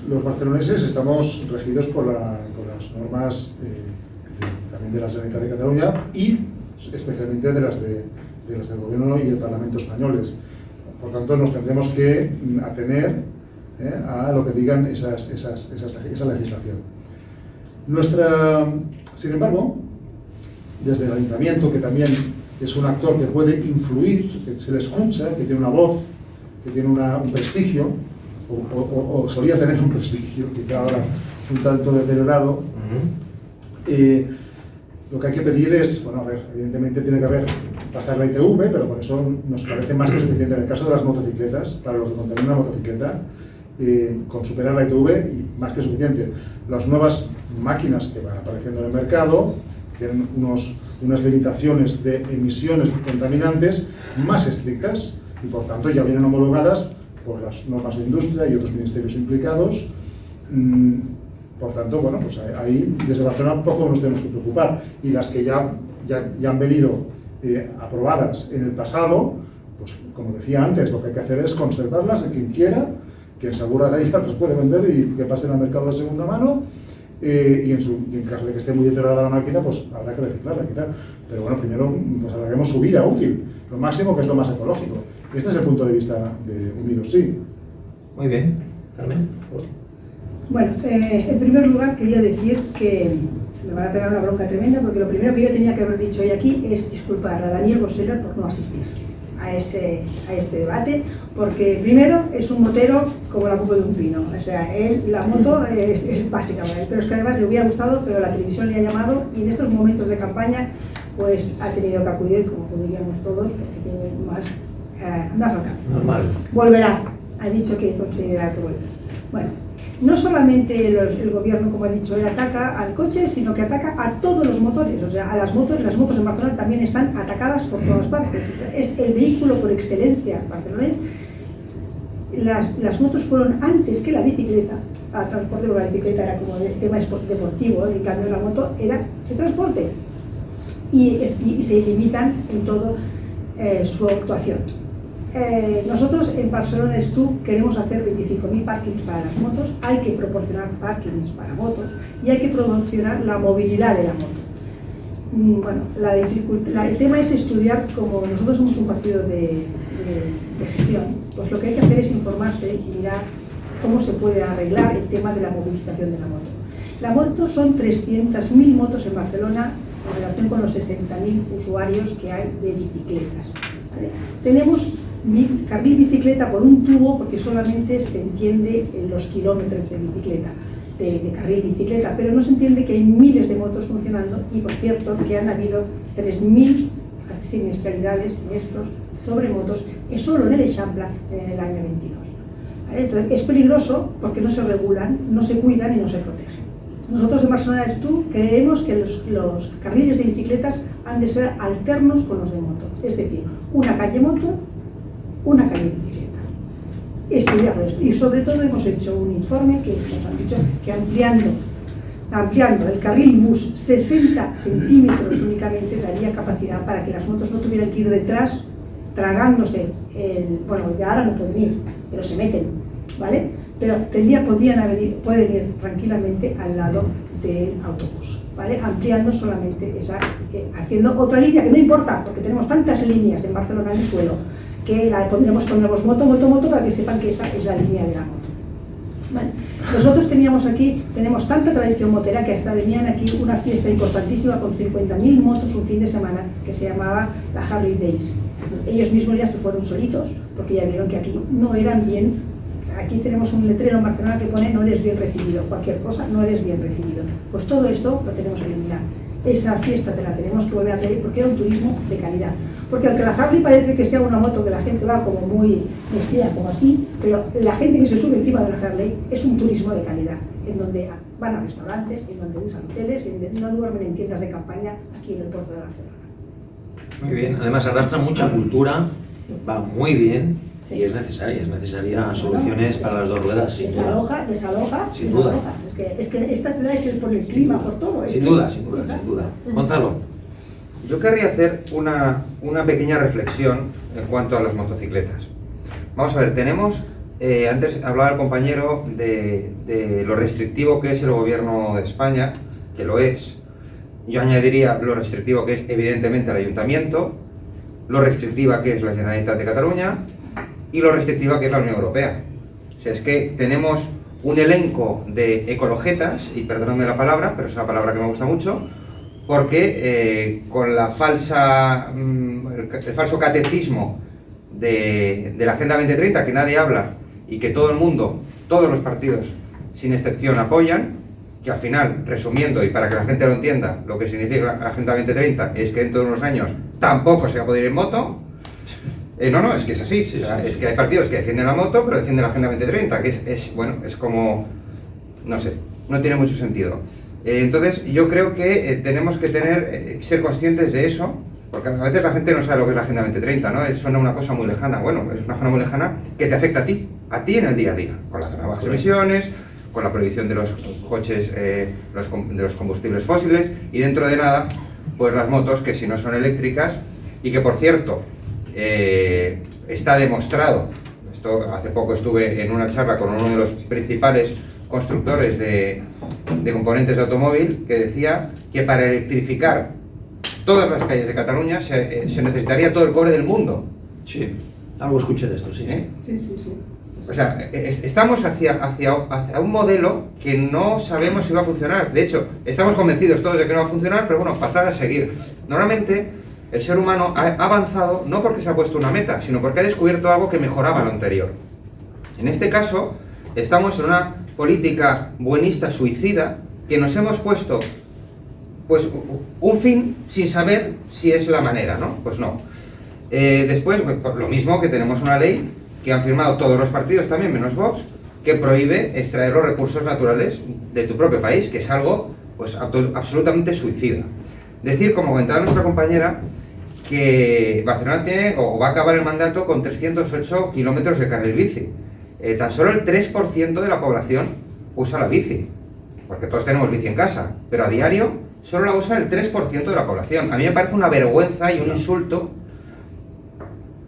los barceloneses estamos regidos por las normas también de la Generalitat de Cataluña y especialmente de las del Gobierno y el Parlamento españoles. Por tanto, nos tendremos que atener a lo que digan esa legislación. Sin embargo, desde el Ayuntamiento, que también es un actor que puede influir, que se le escucha, que tiene una voz, que tiene un prestigio, o solía tener un prestigio, quizá ahora un tanto deteriorado, lo que hay que pedir es, bueno, a ver, evidentemente tiene que pasar la ITV, pero por eso nos parece más que suficiente. En el caso de las motocicletas, para lo que contamina una motocicleta, con superar la ITV, y más que suficiente. Las nuevas máquinas que van apareciendo en el mercado tienen unas limitaciones de emisiones contaminantes más estrictas y por tanto ya vienen homologadas por las normas de industria y otros ministerios implicados. Por tanto, bueno, pues ahí desde Barcelona poco nos tenemos que preocupar, y las que ya han venido aprobadas en el pasado, pues como decía antes, lo que hay que hacer es conservarlas de quien quiera, quien se aburra de ellas las puede vender y que pasen al mercado de segunda mano, y en caso de que esté muy deteriorada la máquina, pues habrá que reciclarla, quizá. Pero bueno, primero pues alarguemos su vida útil, lo máximo, que es lo más ecológico. Este es el punto de vista de Unidos Sí. Muy bien. Carmen, por favor. Bueno, en primer lugar quería decir que me van a pegar una bronca tremenda, porque lo primero que yo tenía que haber dicho hoy aquí es disculpar a Daniel Boseller por no asistir a este debate, porque primero es un motero como la copa de un pino, o sea, la moto es básica para él, pero es que además le hubiera gustado, pero la televisión le ha llamado y en estos momentos de campaña pues ha tenido que acudir, como acudiríamos todos, porque tiene más alcance. Normal. Volverá, ha dicho que considera que volverá. Bueno, no solamente el gobierno, como ha dicho, él ataca al coche, sino que ataca a todos los motores, o sea, a las motos en Barcelona también están atacadas por todas partes. O sea, es el vehículo por excelencia barcelonés. Las motos fueron antes que la bicicleta, al transporte, porque la bicicleta era como de tema deportivo, en cambio la moto era de transporte. Y se limitan en todo su actuación. Nosotros en Barcelona Tú queremos hacer 25.000 parkings para las motos, hay que proporcionar parkings para motos y hay que promocionar la movilidad de la moto. Bueno, el tema es estudiar, como nosotros somos un partido de gestión, pues lo que hay que hacer es informarse y mirar cómo se puede arreglar el tema de la movilización de la moto. La moto son 300.000 motos en Barcelona en relación con los 60.000 usuarios que hay de bicicletas. ¿Vale? Tenemos carril bicicleta por un tubo porque solamente se entiende en los kilómetros de bicicleta, de carril bicicleta, pero no se entiende que hay miles de motos funcionando y, por cierto, que han habido 3.000 sinistralidades, siniestros sobre motos, solo en el Eixample en el año 22. ¿Vale? Entonces, es peligroso porque no se regulan, no se cuidan y no se protegen. Nosotros en Barcelona Tú creemos que los carriles de bicicletas han de ser alternos con los de moto, es decir, una calle moto, una calle bicicleta. estudiarlo. Y sobre todo hemos hecho un informe que nos han dicho que ampliando el carril bus 60 centímetros únicamente daría capacidad para que las motos no tuvieran que ir detrás tragándose bueno, ya ahora no pueden ir, pero se meten, ¿vale? Pero pueden ir tranquilamente al lado del autobús, ¿vale? Ampliando solamente haciendo otra línea que no importa, porque tenemos tantas líneas en Barcelona en el suelo, que pondremos moto para que sepan que esa es la línea de la moto. Vale. Nosotros tenemos tanta tradición motera que hasta venían aquí una fiesta importantísima con 50.000 motos un fin de semana que se llamaba la Harley Days. Ellos mismos ya se fueron solitos porque ya vieron que aquí no eran bien. Aquí tenemos un letrero en Barcelona que pone no eres bien recibido, cualquier cosa no eres bien recibido. Pues todo esto lo tenemos que eliminar. Esa fiesta te la tenemos que volver a pedir porque era un turismo de calidad. Porque aunque la Harley parece que sea una moto que la gente va como muy vestida, como así, pero la gente que se sube encima de la Harley es un turismo de calidad, en donde van a restaurantes, en donde usan hoteles, en donde no duermen en tiendas de campaña aquí en el puerto de Barcelona. Muy bien, además arrastra mucha cultura, Sí. va muy bien Sí. y es necesaria soluciones para las dos ruedas, sin duda. Desaloja. Sin duda. Es que esta ciudad es por el clima, por todo. Sin duda. Gonzalo. Yo querría hacer una pequeña reflexión en cuanto a las motocicletas. Vamos a ver, tenemos, antes hablaba el compañero de lo restrictivo que es el gobierno de España, que lo es. Yo añadiría lo restrictivo que es evidentemente el ayuntamiento, lo restrictiva que es la Generalitat de Cataluña y lo restrictiva que es la Unión Europea. O sea, es que tenemos un elenco de ecologetas, y perdónenme la palabra, pero es una palabra que me gusta mucho, porque con el falso catecismo de la Agenda 2030, que nadie habla y que todo el mundo, todos los partidos, sin excepción, apoyan, que al final, resumiendo y para que la gente lo entienda, lo que significa la Agenda 2030 es que dentro de unos años tampoco se va a poder ir en moto. No, es que es así. O sea, es que hay partidos que defienden la moto, pero defienden la Agenda 2030, que es como, no sé, no tiene mucho sentido. Entonces, yo creo que tenemos que ser conscientes de eso, porque a veces la gente no sabe lo que es la Agenda 2030, ¿no? Suena una cosa muy lejana. Bueno, es una cosa muy lejana que te afecta a ti en el día a día, con las bajas emisiones, con la prohibición de los coches, de los combustibles fósiles, y dentro de nada, pues las motos, que si no son eléctricas, y que por cierto, está demostrado, hace poco estuve en una charla con uno de los principales constructores de componentes de automóvil, que decía que para electrificar todas las calles de Cataluña se necesitaría todo el cobre del mundo. Sí, algo escuché de esto, sí. Sí. O sea, estamos hacia un modelo que no sabemos si va a funcionar. De hecho, estamos convencidos todos de que no va a funcionar, pero bueno, patada a seguir. Normalmente, el ser humano ha avanzado no porque se ha puesto una meta, sino porque ha descubierto algo que mejoraba lo anterior. En este caso, estamos en una política buenista suicida que nos hemos puesto pues un fin sin saber si es la manera, ¿no? Pues no. Después, pues, lo mismo que tenemos una ley que han firmado todos los partidos, también menos Vox, que prohíbe extraer los recursos naturales de tu propio país, que es algo pues absolutamente suicida. Decir, como comentaba nuestra compañera, que Barcelona tiene o va a acabar el mandato con 308 kilómetros de carril bici. Tan solo el 3% de la población usa la bici, porque todos tenemos bici en casa, pero a diario solo la usa el 3% de la población. A mí me parece una vergüenza y un insulto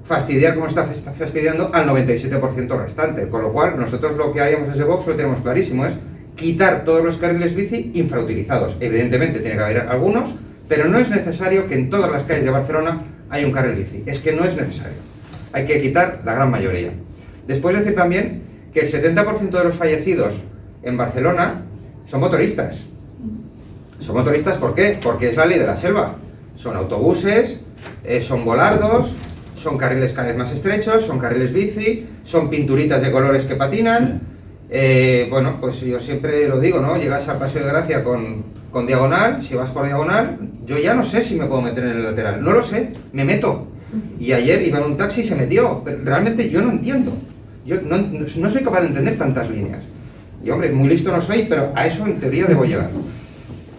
fastidiar como está fastidiando al 97% restante, con lo cual nosotros lo que hayamos desde Vox lo tenemos clarísimo, es quitar todos los carriles bici infrautilizados. Evidentemente tiene que haber algunos, pero no es necesario que en todas las calles de Barcelona haya un carril bici, es que no es necesario. Hay que quitar la gran mayoría. Después decir también que el 70% de los fallecidos en Barcelona son motoristas. Son motoristas, ¿por qué? Porque es la ley de la selva. Son autobuses, son volardos, son carriles cada vez más estrechos, son carriles bici, son pinturitas de colores que patinan. Bueno, pues yo siempre lo digo, ¿no? Llegas al Paseo de Gracia con diagonal, si vas por diagonal, yo ya no sé si me puedo meter en el lateral. No lo sé, me meto. Y ayer iba en un taxi y se metió, pero realmente yo no entiendo. Yo no soy capaz de entender tantas líneas. Y hombre, muy listo no soy, pero a eso en teoría debo llegar.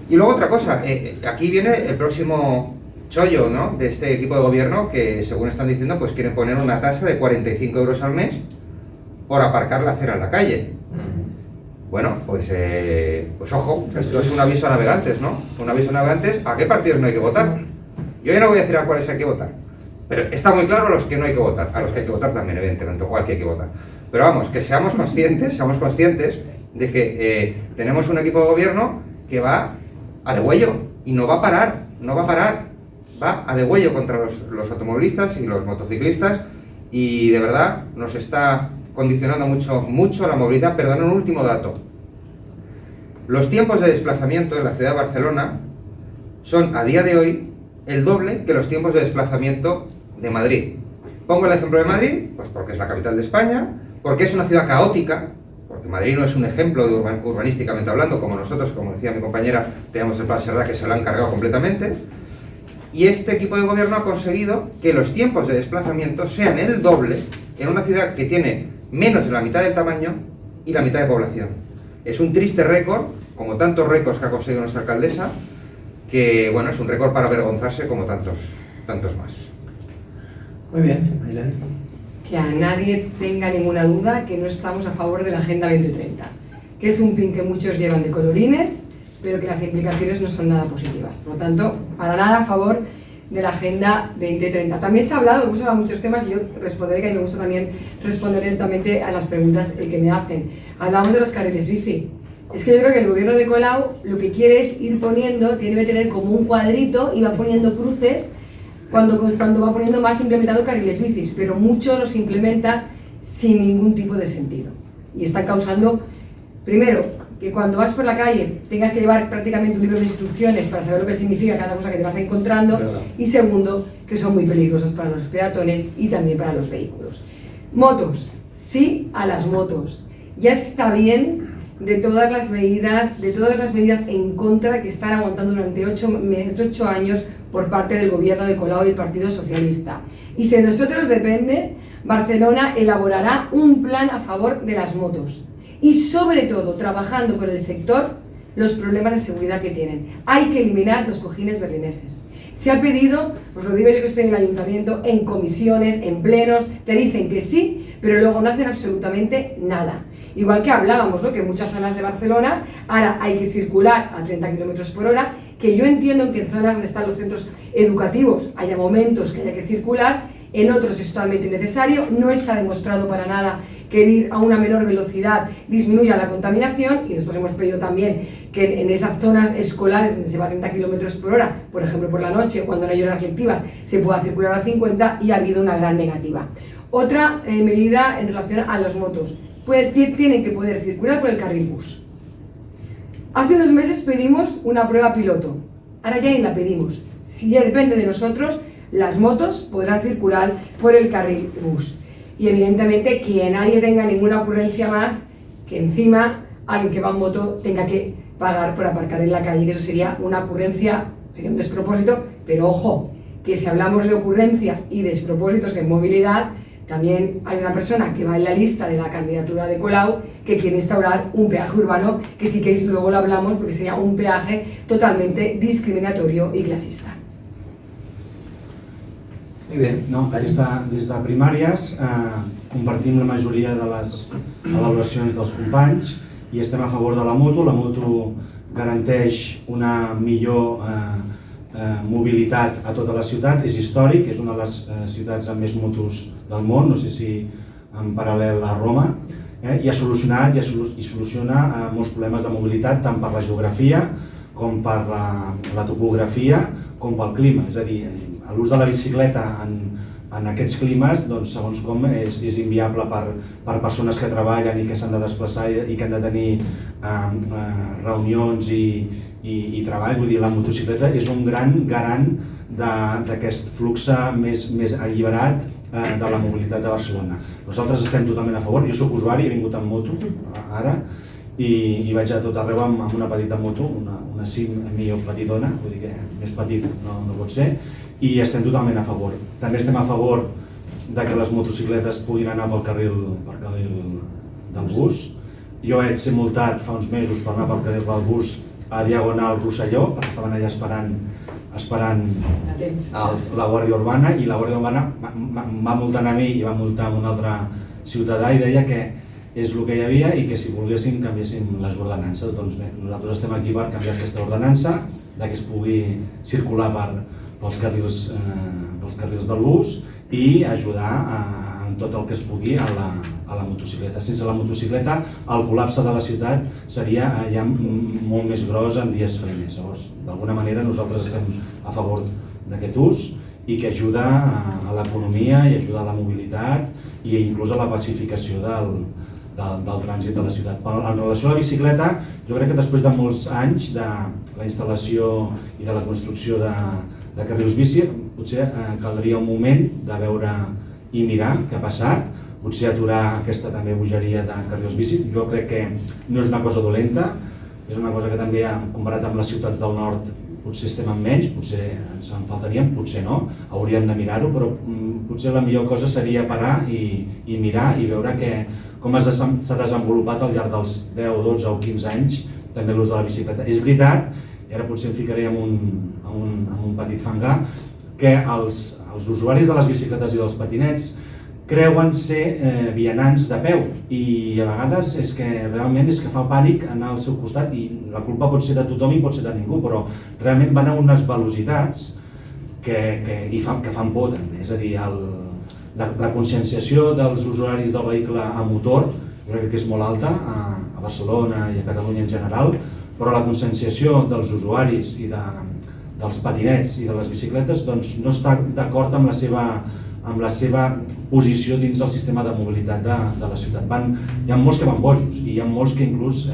Y luego otra cosa, aquí viene el próximo chollo, ¿no?, de este equipo de gobierno, que según están diciendo, pues quieren poner una tasa de 45 euros al mes por aparcar la acera en la calle. Bueno, pues ojo, esto es un aviso a navegantes, ¿no? Un aviso a navegantes a qué partidos no hay que votar. Yo ya no voy a decir a cuáles hay que votar, pero está muy claro a los que no hay que votar, a los que hay que votar también, evidentemente, igual que hay que votar. Pero vamos, que seamos conscientes de que tenemos un equipo de gobierno que va a degüello y no va a parar, va a degüello contra los automovilistas y los motociclistas y de verdad nos está condicionando mucho la movilidad. Perdón, un último dato. Los tiempos de desplazamiento en la ciudad de Barcelona son a día de hoy el doble que los tiempos de desplazamiento de Madrid. Pongo el ejemplo de Madrid, pues porque es la capital de España, porque es una ciudad caótica, porque Madrid no es un ejemplo de urbanísticamente hablando, como nosotros, como decía mi compañera, tenemos el Plan Cerdá que se lo han cargado completamente, y este equipo de gobierno ha conseguido que los tiempos de desplazamiento sean el doble en una ciudad que tiene menos de la mitad del tamaño y la mitad de población. Es un triste récord, como tantos récords que ha conseguido nuestra alcaldesa, que bueno, es un récord para avergonzarse como tantos más. Muy bien, Ailén. Que a nadie tenga ninguna duda que no estamos a favor de la Agenda 2030, que es un pin que muchos llevan de colorines, pero que las implicaciones no son nada positivas. Por lo tanto, para nada a favor de la Agenda 2030. También se ha hablado, hemos hablado de muchos temas y yo responderé, que a mí me gusta también responder lentamente a las preguntas que me hacen. Hablamos de los carriles bici. Es que yo creo que el gobierno de Colau lo que quiere es ir poniendo, tiene que tener como un cuadrito y va poniendo cruces cuando va poniendo más implementado carriles bicis, pero mucho los implementa sin ningún tipo de sentido. Y están causando, primero, que cuando vas por la calle tengas que llevar prácticamente un libro de instrucciones para saber lo que significa cada cosa que te vas encontrando, y segundo, que son muy peligrosos para los peatones y también para los vehículos. Motos, sí a las motos. Ya está bien de todas las medidas en contra que están aguantando durante 8 años por parte del gobierno de Colau y del Partido Socialista. Y si de nosotros depende, Barcelona elaborará un plan a favor de las motos. Y sobre todo, trabajando con el sector, los problemas de seguridad que tienen. Hay que eliminar los cojines berlineses. Se ha pedido, os lo digo yo que estoy en el ayuntamiento, en comisiones, en plenos, te dicen que sí, pero luego no hacen absolutamente nada. Igual que hablábamos, ¿no?, que en muchas zonas de Barcelona ahora hay que circular a 30 km por hora, que yo entiendo que en zonas donde están los centros educativos haya momentos que haya que circular, en otros es totalmente innecesario, no está demostrado para nada que ir a una menor velocidad disminuya la contaminación, y nosotros hemos pedido también que en esas zonas escolares donde se va a 30 km por hora, por ejemplo por la noche, cuando no hay horas lectivas, se pueda circular a 50, y ha habido una gran negativa. Otra medida en relación a las motos, tienen que poder circular por el carril bus. Hace unos meses pedimos una prueba piloto, ahora ya ni la pedimos. Si ya depende de nosotros, las motos podrán circular por el carril bus. Y evidentemente que nadie tenga ninguna ocurrencia más, que encima alguien que va en moto tenga que pagar por aparcar en la calle, que eso sería una ocurrencia, sería un despropósito, pero ojo, que si hablamos de ocurrencias y despropósitos en movilidad, también hay una persona que va en la lista de la candidatura de Colau que quiere instaurar un peaje urbano, que si queréis luego lo hablamos, porque sería un peaje totalmente discriminatorio i clasista. Muy bé. No, des de primàries compartim la majoria de les avaluacions dels companys i estem a favor de la moto. La moto garanteix una millor mobilitat a tota la ciutat, és històric, és una de les ciutats amb més motos del món, no sé si en paral·lel a Roma, i ha solucionat i soluciona molts problemes de mobilitat, tant per la geografia com per la topografia com pel clima. És a dir, l'ús de la bicicleta en aquests climes, doncs, segons com, és inviable per persones que treballen i que s'han de desplaçar i que han de tenir reunions i treballs. Vull dir, la motocicleta és un gran garant d'aquest flux més alliberat de la mobilitat de Barcelona. Nosaltres estem totalment a favor. Jo soc usuari, he vingut en moto ara i vaig a tot arreu amb una petita moto, una Sim millor petitona, vull dir que més petit no pot ser, i estem totalment a favor. També estem a favor que les motocicletes puguin anar pel carril del bus. Jo vaig ser multat fa uns mesos per anar pel carril del bus a Diagonal Rosselló, perquè estaven allà esperant la Guàrdia Urbana, i la Guàrdia Urbana va multant a mi i va multar un altre ciutadà i deia que és el que hi havia i que si volguéssim canviéssim les ordenances. Doncs bé, nosaltres estem aquí per canviar aquesta ordenança, que es pugui circular pels carrils de l'ús i ajudar en tot el que es pugui a la motocicleta. Sense la motocicleta el col·lapse de la ciutat seria ja molt més gros en dies feiners. Llavors, d'alguna manera nosaltres estem a favor d'aquest ús i que ajuda a l'economia i ajuda a la mobilitat i inclús a la pacificació del trànsit de la ciutat. En relació a la bicicleta, jo crec que després de molts anys de la instal·lació i de la construcció de carrils bici, potser caldria un moment de veure i mirar què ha passat, potser aturar aquesta també bogeria de carrils bici. Jo crec que no és una cosa dolenta, és una cosa que també, comparat amb les ciutats del nord, potser estem en menys, potser ens en faltarien, potser no, hauríem de mirar-ho, però potser la millor cosa seria parar i mirar i veure com s'ha desenvolupat al llarg dels 10, 12 o 15 anys també l'ús de la bicicleta. És veritat, i ara potser em ficaré en un petit fangar, que els usuaris de les bicicletes i dels patinets creuen ser vianants de peu i a vegades és que realment fa pànic anar al seu costat i la culpa pot ser de tothom i pot ser de ningú, però realment van a unes velocitats que fan por també. És a dir, la conscienciació dels usuaris del vehicle a motor jo crec que és molt alta a Barcelona i a Catalunya en general, però la conscienciació dels usuaris i dels patinets i de les bicicletes doncs no està d'acord amb la seva posició dins del sistema de mobilitat de la ciutat. Hi ha molts que van bojos i hi ha molts que inclús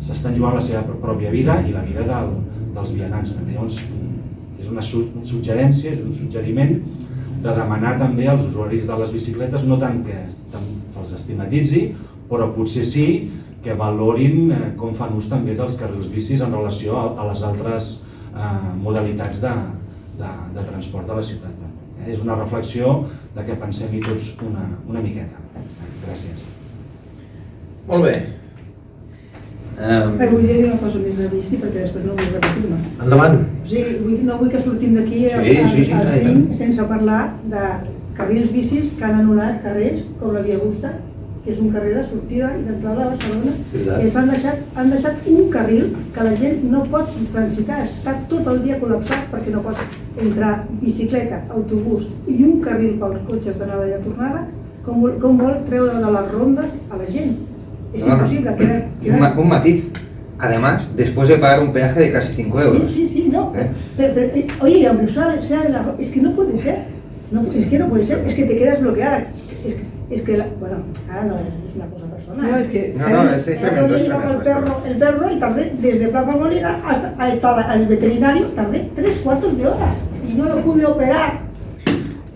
s'estan jugant la seva pròpia vida i la vida dels vianants també. Llavors és una suggerència, és un suggeriment de demanar també als usuaris de les bicicletes no tant que se'ls estigmatitzi, però potser sí que valorin com fan ús també dels carrils bicis en relació a les altres modalitats de transport de la ciutat. És una reflexió de què pensem-hi tots una miqueta. Gràcies. Molt bé. Volia dir una cosa més de bici perquè després no vull repetir-me. Endavant. O sigui, no vull que sortim d'aquí al fin sense parlar de carrils bicis que han anul·lat carrers com la Via Augusta, que és un carrer de sortida i d'entrada a Barcelona, que han deixat un carril que la gent no pot transitar, està tot el dia col·lapsat perquè no pot entrar bicicleta, autobús i un carril pels cotxes d'anada i de tornada. Com vol treure de les rondes a la gent? Es imposible. Un matiz. Además, después de pagar un peaje de casi 5 euros. Sí, no. Pero, oye, aunque sea es que no puede ser. Es que no puede ser. Es que te quedas bloqueada. Es que bueno, ahora no es una cosa personal. No, es que... es tremendo. El perro y tardé desde Plaza Molina hasta el veterinario, tardé 3 cuartos de hora y no lo pude operar.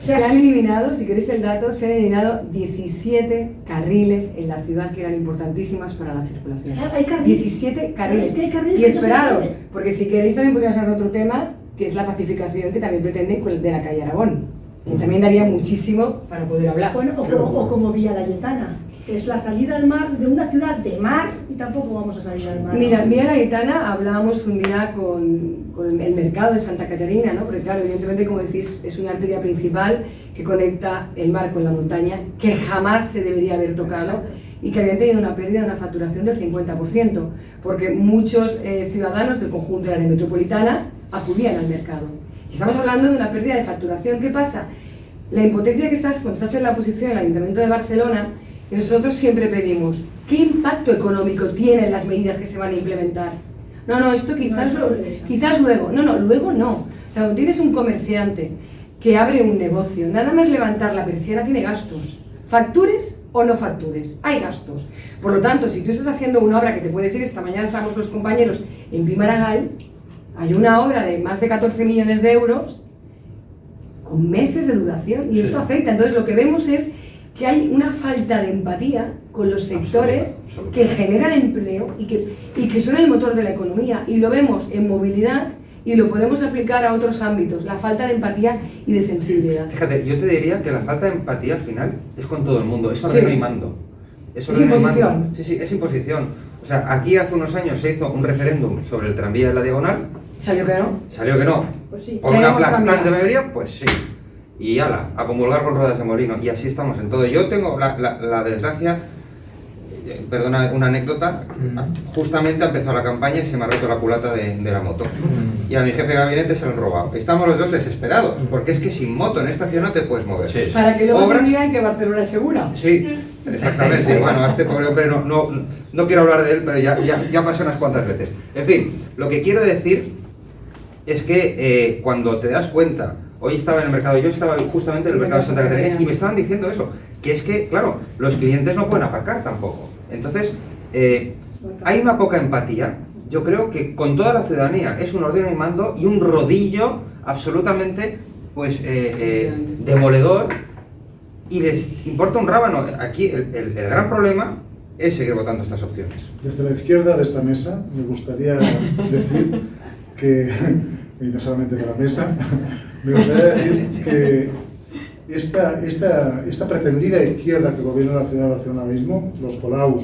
Se han eliminado, si queréis el dato, se han eliminado 17 carriles en la ciudad que eran importantísimas para la circulación. Hay carriles. 17 carriles. Es que hay carriles y esperaros, porque si queréis también podríamos hablar de otro tema, que es la pacificación que también pretenden de la calle Aragón, que también daría muchísimo para poder hablar. Bueno, o como Vía Layetana, que es la salida al mar de una ciudad de mar y tampoco vamos a salir al mar. Mira, en Vía Layetana hablábamos un día con el mercado de Santa Caterina, ¿no? Porque claro, evidentemente, como decís, es una arteria principal que conecta el mar con la montaña, que jamás se debería haber tocado y que había tenido una pérdida de una facturación del 50%, porque muchos ciudadanos del conjunto de la área metropolitana acudían al mercado. Y estamos hablando de una pérdida de facturación. ¿Qué pasa? La impotencia que estás cuando estás en la posición del Ayuntamiento de Barcelona, y nosotros siempre pedimos, ¿qué impacto económico tienen las medidas que se van a implementar? No, esto quizás luego. No, luego no. O sea, cuando tienes un comerciante que abre un negocio, nada más levantar la persiana tiene gastos. Factures o no factures, hay gastos. Por lo tanto, si tú estás haciendo una obra que te puedes ir, esta mañana estábamos con los compañeros en Pimaragal, hay una obra de más de 14 millones de euros con meses de duración y esto afecta. Entonces lo que vemos es que hay una falta de empatía con los sectores que generan empleo y que son el motor de la economía, y lo vemos en movilidad y lo podemos aplicar a otros ámbitos, la falta de empatía y de sensibilidad. Fíjate, yo te diría que la falta de empatía al final es con todo el mundo, es ordeno y mando. Es imposición. Sí, es imposición. O sea, aquí hace unos años se hizo un referéndum sobre el tranvía de la Diagonal. ¿Salió que no? Salió que no. Pues sí. Por una aplastante mayoría, pues sí. y ala, a comulgar con ruedas de molino, y así estamos en todo. Yo tengo la desgracia, perdona, una anécdota, justamente ha empezado la campaña y se me ha roto la culata de la moto, y a mi jefe de gabinete se lo han robado. Estamos los dos desesperados, porque es que sin moto en esta ciudad no te puedes mover. Sí. Para que luego Obras- te digan que Barcelona es segura. Sí, exactamente. Sí. Bueno, a este pobre hombre no quiero hablar de él, pero ya pasó unas cuantas veces. En fin, lo que quiero decir es que cuando te das cuenta, hoy estaba en el mercado, yo estaba justamente en el mercado de Santa Catarina y me estaban diciendo eso, que es que, claro, los clientes no pueden aparcar tampoco. Entonces, hay una poca empatía. Yo creo que con toda la ciudadanía es un ordeno y mando y un rodillo absolutamente, pues, demoledor, y les importa un rábano. Aquí el gran problema es seguir votando estas opciones. Desde la izquierda de esta mesa me gustaría decir que, y no solamente de la mesa, me gustaría decir que esta pretendida izquierda que gobierna la ciudad de Barcelona ahora mismo, los Colaus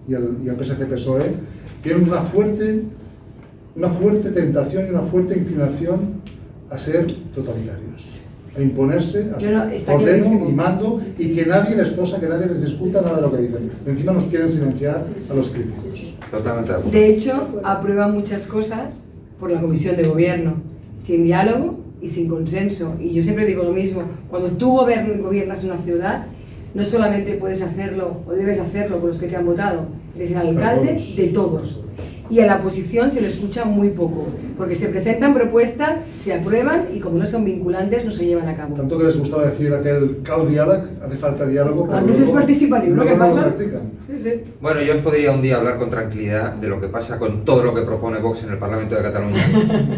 y el PSC-PSOE, tienen una fuerte tentación y una fuerte inclinación a ser totalitarios, a imponerse, a ser está ordeno clarísimo. y mando, y que nadie les tosa, que nadie les discuta nada de lo que dicen. Encima nos quieren silenciar a los críticos. Totalmente de acuerdo. De hecho, aprueba muchas cosas por la Comisión de Gobierno, sin diálogo y sin consenso. Y yo siempre digo lo mismo, cuando tú gobiernas una ciudad, no solamente puedes hacerlo o debes hacerlo con los que te han votado, eres el alcalde de todos. Y a la oposición se le escucha muy poco, porque se presentan propuestas, se aprueban y como no son vinculantes no se llevan a cabo. Tanto que les gustaba decir aquel cal diálogo, hace falta diálogo, pero Antes es participativo, ¿no? luego Que no lo parlan. practican. Sí, sí. Bueno, yo os podría un día hablar con tranquilidad de lo que pasa con todo lo que propone Vox en el Parlamento de Cataluña,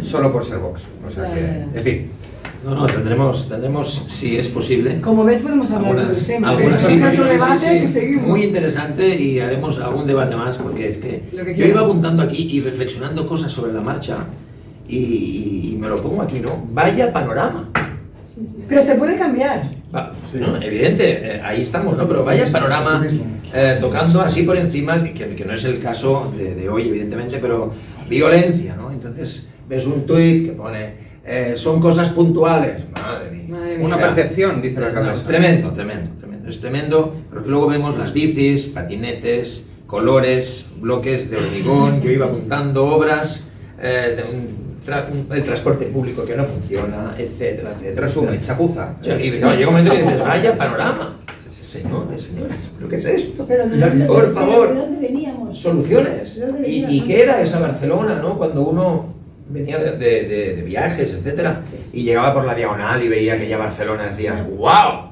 solo por ser Vox. O sea que, en fin. No, tendremos, si es posible, Como ves, podemos hablar de algunas, los temas. algunas, Hay otro debate que seguimos. muy interesante, y haremos algún debate más, porque es que Lo que yo quieras. iba apuntando aquí y reflexionando cosas sobre la marcha, y me lo pongo aquí, ¿no? Vaya panorama. Pero se puede cambiar. Sí. No, evidente, ahí estamos, ¿no? Pero vaya panorama, tocando así por encima, que no es el caso de hoy, evidentemente, pero violencia, ¿no? Entonces ves un tuit que pone, son cosas puntuales, madre mía. Madre mía. Una percepción, dice la alcaldesa. Tremendo, es tremendo, porque luego vemos las bicis, patinetes, colores, bloques de hormigón, yo iba apuntando obras, el transporte público que no funciona, etcétera, etcétera. Resumen, chapuza. Y no, llega un momento que dices, vaya panorama. Señores, ¿pero qué es esto? Pero ¿de dónde, Por favor, ¿de dónde veníamos? soluciones. ¿De dónde ¿Y veníamos? qué era esa Barcelona, no? Cuando uno venía de viajes, etcétera, y llegaba por la diagonal y veía aquella Barcelona, decías, ¡wow!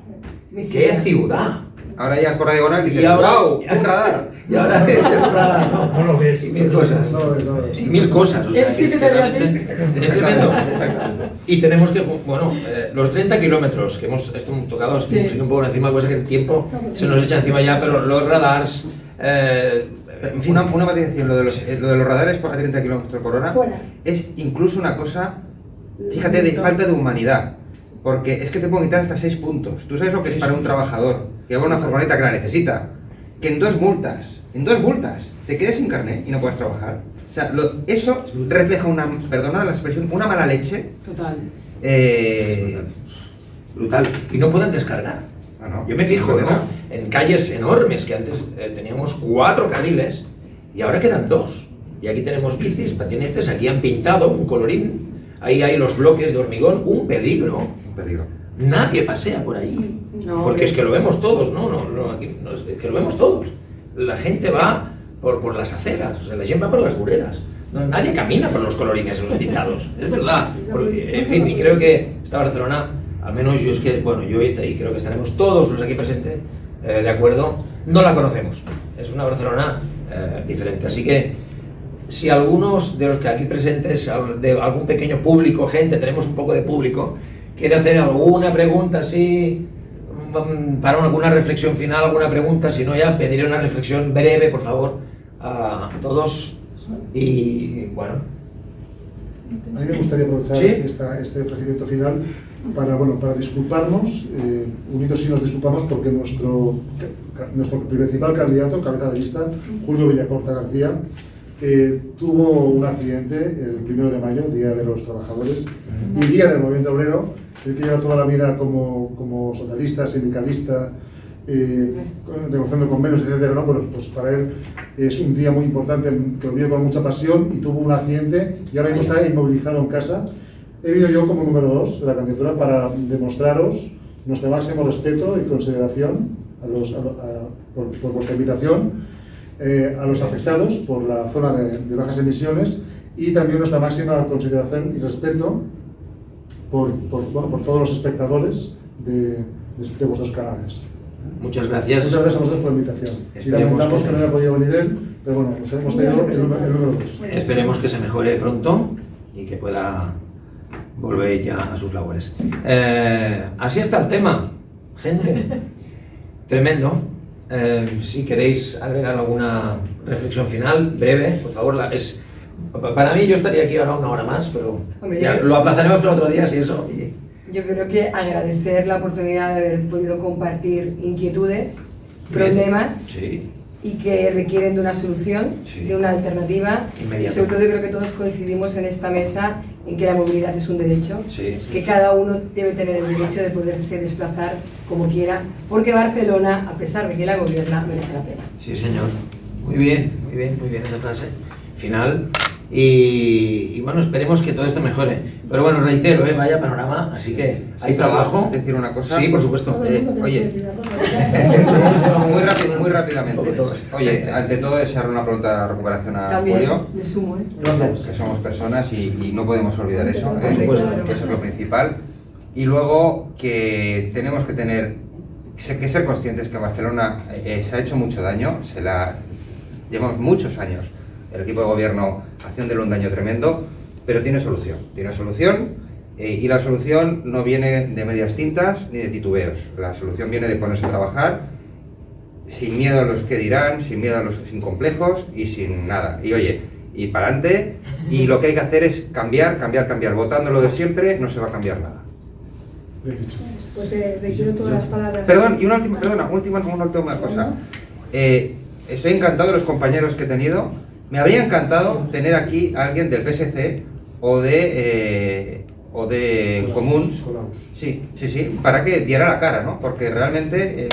¡Qué ciudad! Ahora llegas por la diagonal y dices, Y ahora- ¡wow! ¡Un radar! Y ahora es radar, ¿no? No lo ves. Y mil cosas. No lo ves, no lo ves. Y mil cosas. O sea, Él sí que que es, te ve a realmente ti. es tremendo. Exactamente. Y tenemos que, bueno, los 30 kilómetros que hemos tocado, Sí. un poco encima, cosa que el tiempo se nos echa encima ya, pero los radars, en fin, Una matización, lo de los radares a 30 km por hora Fuera. es incluso una cosa, fíjate, de falta de humanidad. Porque es que te pueden quitar hasta 6 puntos. Tú sabes lo que es para un trabajador que lleva una furgoneta que la necesita, que en dos multas, te quedes sin carnet y no puedes trabajar. O sea, eso refleja perdona la expresión, una mala leche. Total. brutal. Y no pueden descargar. Yo me fijo, ¿no? En calles enormes, que antes teníamos 4 carriles y ahora quedan 2. Y aquí tenemos bicis, patinetes, aquí han pintado un colorín, ahí hay los bloques de hormigón, un peligro. Un peligro. Nadie pasea por ahí, No, porque es que lo vemos todos, ¿no? Es que lo vemos todos. La gente va por las aceras, o sea, la gente va por las bureras. No, nadie camina por los colorines esos pintados, es verdad. Porque, en fin, y creo que esta Barcelona, al menos yo es que, bueno, yo y creo que estaremos todos los aquí presentes de acuerdo, no la conocemos. Es una Barcelona diferente. Así que, si algunos de los que aquí presentes, de algún pequeño público, gente, tenemos un poco de público, quiere hacer alguna pregunta así, para alguna reflexión final, alguna pregunta, si no ya pediré una reflexión breve, por favor, a todos. Y bueno. A mí me gustaría aprovechar ¿Sí? este ofrecimiento final para disculparnos, unidos sí nos disculpamos porque nuestro principal candidato, cabeza de lista, Julio Villacorta García, tuvo un accidente el 1 de mayo, Día de los Trabajadores, y Día del Movimiento Obrero, el que lleva toda la vida como socialista, sindicalista, negociando convenios, etc. ¿no? Pues para él es un día muy importante, que lo vive con mucha pasión, y tuvo un accidente y ahora mismo está inmovilizado en casa. He venido yo como número 2 de la candidatura para demostraros nuestro máximo respeto y consideración por vuestra invitación, a los afectados por la zona de bajas emisiones, y también nuestra máxima consideración y respeto por todos los espectadores de vuestros canales. Muchas gracias. Muchas gracias a vosotros por la invitación. Y lamentamos que no haya podido venir él, pero bueno, nos hemos tenido el número 2. Esperemos que se mejore pronto y que pueda volver ya a sus labores. Así está el tema, gente. Tremendo. Si queréis agregar alguna reflexión final, breve, por favor. Para mí, yo estaría aquí ahora una hora más, pero Hombre, ya lo aplazaremos para otro día, si eso. Yo creo que agradecer la oportunidad de haber podido compartir inquietudes, problemas, sí, y que requieren de una solución, sí, de una alternativa. Y sobre todo yo creo que todos coincidimos en esta mesa en que la movilidad es un derecho, sí, que cada uno debe tener el derecho de poderse desplazar como quiera, porque Barcelona, a pesar de que la gobierna, merece la pena. Sí, señor. Muy bien esa frase final. Y bueno, esperemos que todo esto mejore. Pero bueno, reitero, vaya panorama, así que hay trabajo. ¿Decir una cosa? Sí, por supuesto. Oye, muy rápidamente. Oye, ante todo desear una pronta recuperación a También, Julio. me sumo, Que somos personas y no podemos olvidar eso. Por supuesto. Eso es lo principal. Y luego que tenemos que ser conscientes que en Barcelona se ha hecho mucho daño, llevamos muchos años el equipo de gobierno haciéndole un daño tremendo, pero tiene solución, y la solución no viene de medias tintas ni de titubeos. La solución viene de ponerse a trabajar sin miedo a los que dirán, sin miedo a los sin complejos y sin nada. Y oye, y para adelante, y lo que hay que hacer es cambiar. Votando lo de siempre no se va a cambiar nada. Pues requiero todas las palabras. Perdón, y una última cosa. Estoy encantado de los compañeros que he tenido. Me habría encantado tener aquí a alguien del PSC o de Común. Sí, para que diera la cara, ¿no? Porque realmente,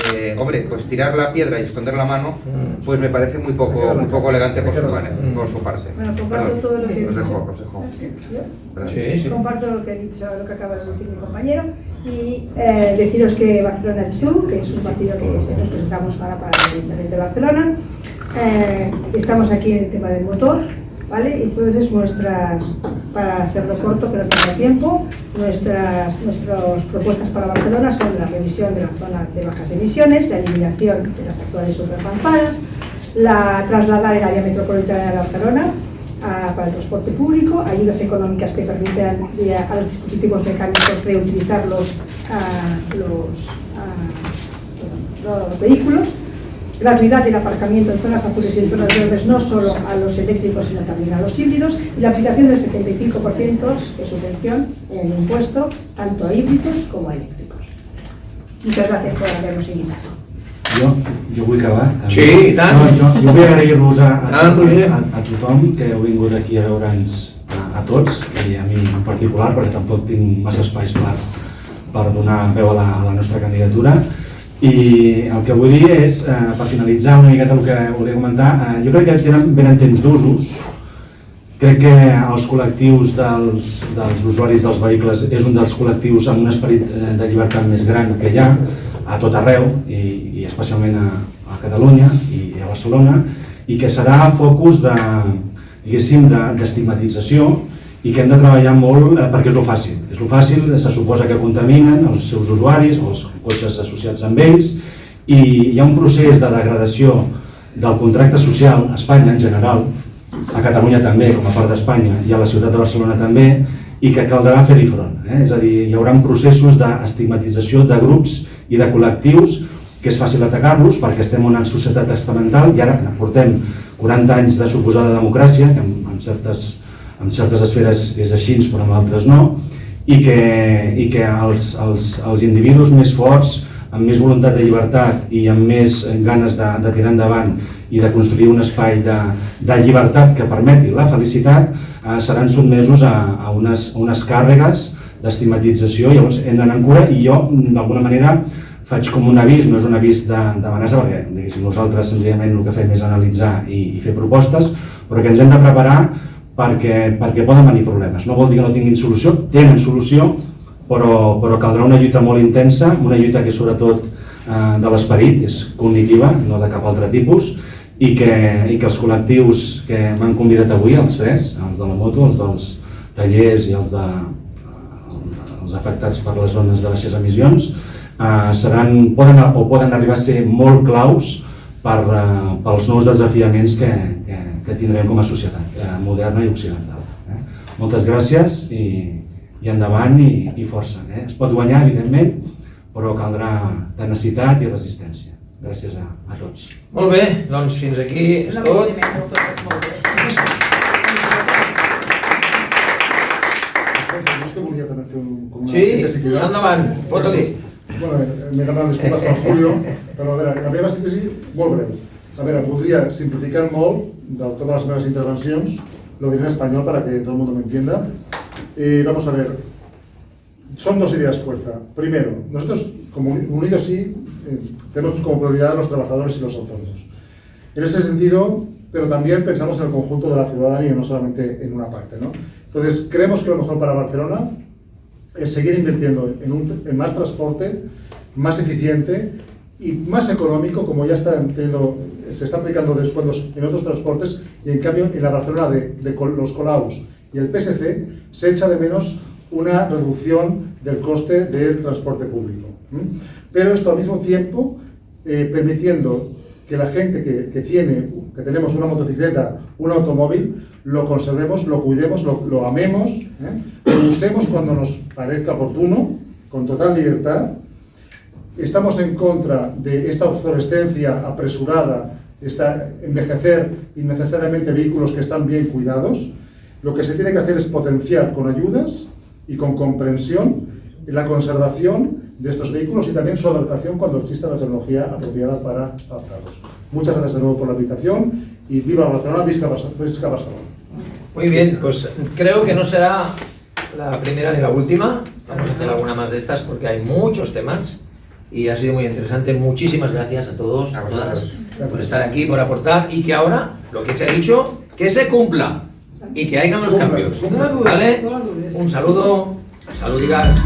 pues tirar la piedra y esconder la mano, pues me parece muy poco elegante por su parte. Bueno, comparto todo lo que he dicho. Os dejo. Sí. Comparto lo que ha dicho, lo que acaba de decir mi compañero, y deciros que Barcelona Chu, que es un partido que nos presentamos para el Ayuntamiento de Barcelona, estamos aquí en el tema del motor, ¿vale? Entonces para hacerlo corto, que no tenga tiempo, nuestras propuestas para Barcelona son la revisión de la zona de bajas emisiones, la eliminación de las actuales supermanzanas, trasladar el área metropolitana de Barcelona para el transporte público, ayudas económicas que permitan a los dispositivos mecánicos reutilizar los vehículos, gratuidad del aparcamiento en zonas azules y en zonas verdes, no solo a los eléctricos sino también a los híbridos, y la aplicación del 75% de subvención en el impuesto tanto a híbridos como a eléctricos. Muchas gracias por habernos invitado. Jo vull acabar. Sí, i tant. Jo vull agrair-vos a tothom que heu vingut aquí a veure'ns a tots, i a mi en particular, perquè tampoc tinc massa espais per donar veu a la nostra candidatura. I el que vull dir és, per finalitzar una miqueta el que volia comentar, jo crec que tenen ben entens d'usos. Crec que els col·lectius dels usuaris dels vehicles és un dels col·lectius amb un esperit de llibertat més gran que hi ha a tot arreu, i especialment a Catalunya i a Barcelona, i que serà focus d'estigmatització, i que hem de treballar molt perquè és lo fàcil. És lo fàcil, se suposa que contaminen els seus usuaris o els cotxes associats amb ells, i hi ha un procés de degradació del contracte social a Espanya en general, a Catalunya també, com a part d'Espanya, i a la ciutat de Barcelona també, i que caldrà fer-hi front. És a dir, hi haurà processos d'estigmatització de grups i de col·lectius que és fàcil atacar-los perquè estem en una societat estamental i ara portem 40 anys de suposada democràcia, que en certes esferes és així però en altres no, i que els individus més forts amb més voluntat de llibertat i amb més ganes de tirar endavant i de construir un espai de llibertat que permeti la felicitat, seran sotmesos a unes càrregues d'estigmatització. Llavors hem d'anar en cura i jo d'alguna manera faig com un avís, no és un avís d'amenaça, perquè diguéssim, nosaltres senzillament el que fem és analitzar i fer propostes, però que ens hem de preparar perquè poden venir problemes. No vol dir que no tinguin solució, tenen solució, però caldrà una lluita molt intensa, una lluita que sobretot de l'esperit, és cognitiva, no de cap altre tipus, i que els col·lectius que m'han convidat avui, els tres, els de la moto, els dels tallers i els afectats per les zones de baixes emissions, poden arribar a ser molt claus pels nous desafiaments que tindrem com a societat moderna i occidental. Moltes gràcies i endavant i força. Es pot guanyar, evidentment, però caldrà tenacitat i resistència. Gràcies a tots. Molt bé, doncs fins aquí és tot. Sí, endavant, fota-li. Bueno, m'he demanat disculpes per Julio, però a veure, la meva síntesi molt breu. A veure, voldria simplificar molt de totes les meves intervencions, lo diré en español para que todo el mundo me entienda. Vamos a ver, son dos ideas fuerza. Primero, nosotros como Unidos Sí tenemos como prioridad a los trabajadores y los autónomos. En ese sentido, pero también pensamos en el conjunto de la ciudadanía, no solamente en una parte, ¿no? Entonces, creemos que lo mejor para Barcelona es seguir invirtiendo en más transporte, más eficiente y más económico, como ya se está aplicando descuentos en otros transportes, y en cambio en la Barcelona de los Colaus y el PSC se echa de menos una reducción del coste del transporte público. Pero esto al mismo tiempo permitiendo que la gente que tenemos una motocicleta, un automóvil, lo conservemos, lo cuidemos, lo amemos, lo usemos cuando nos parezca oportuno, con total libertad. Estamos en contra de esta obsolescencia apresurada, envejecer innecesariamente vehículos que están bien cuidados. Lo que se tiene que hacer es potenciar con ayudas y con comprensión la conservación de estos vehículos y también su adaptación cuando exista la tecnología apropiada para adaptarlos. Muchas gracias de nuevo por la invitación y viva Barcelona, visca Barcelona. Muy bien, pues creo que no será la primera ni la última. Vamos a hacer alguna más de estas porque hay muchos temas y ha sido muy interesante. Muchísimas gracias a todos, a todas, por estar aquí, por aportar y que ahora, lo que se ha dicho, que se cumpla y que hagan los cambios. ¿Vale? Un saludo, saludigas.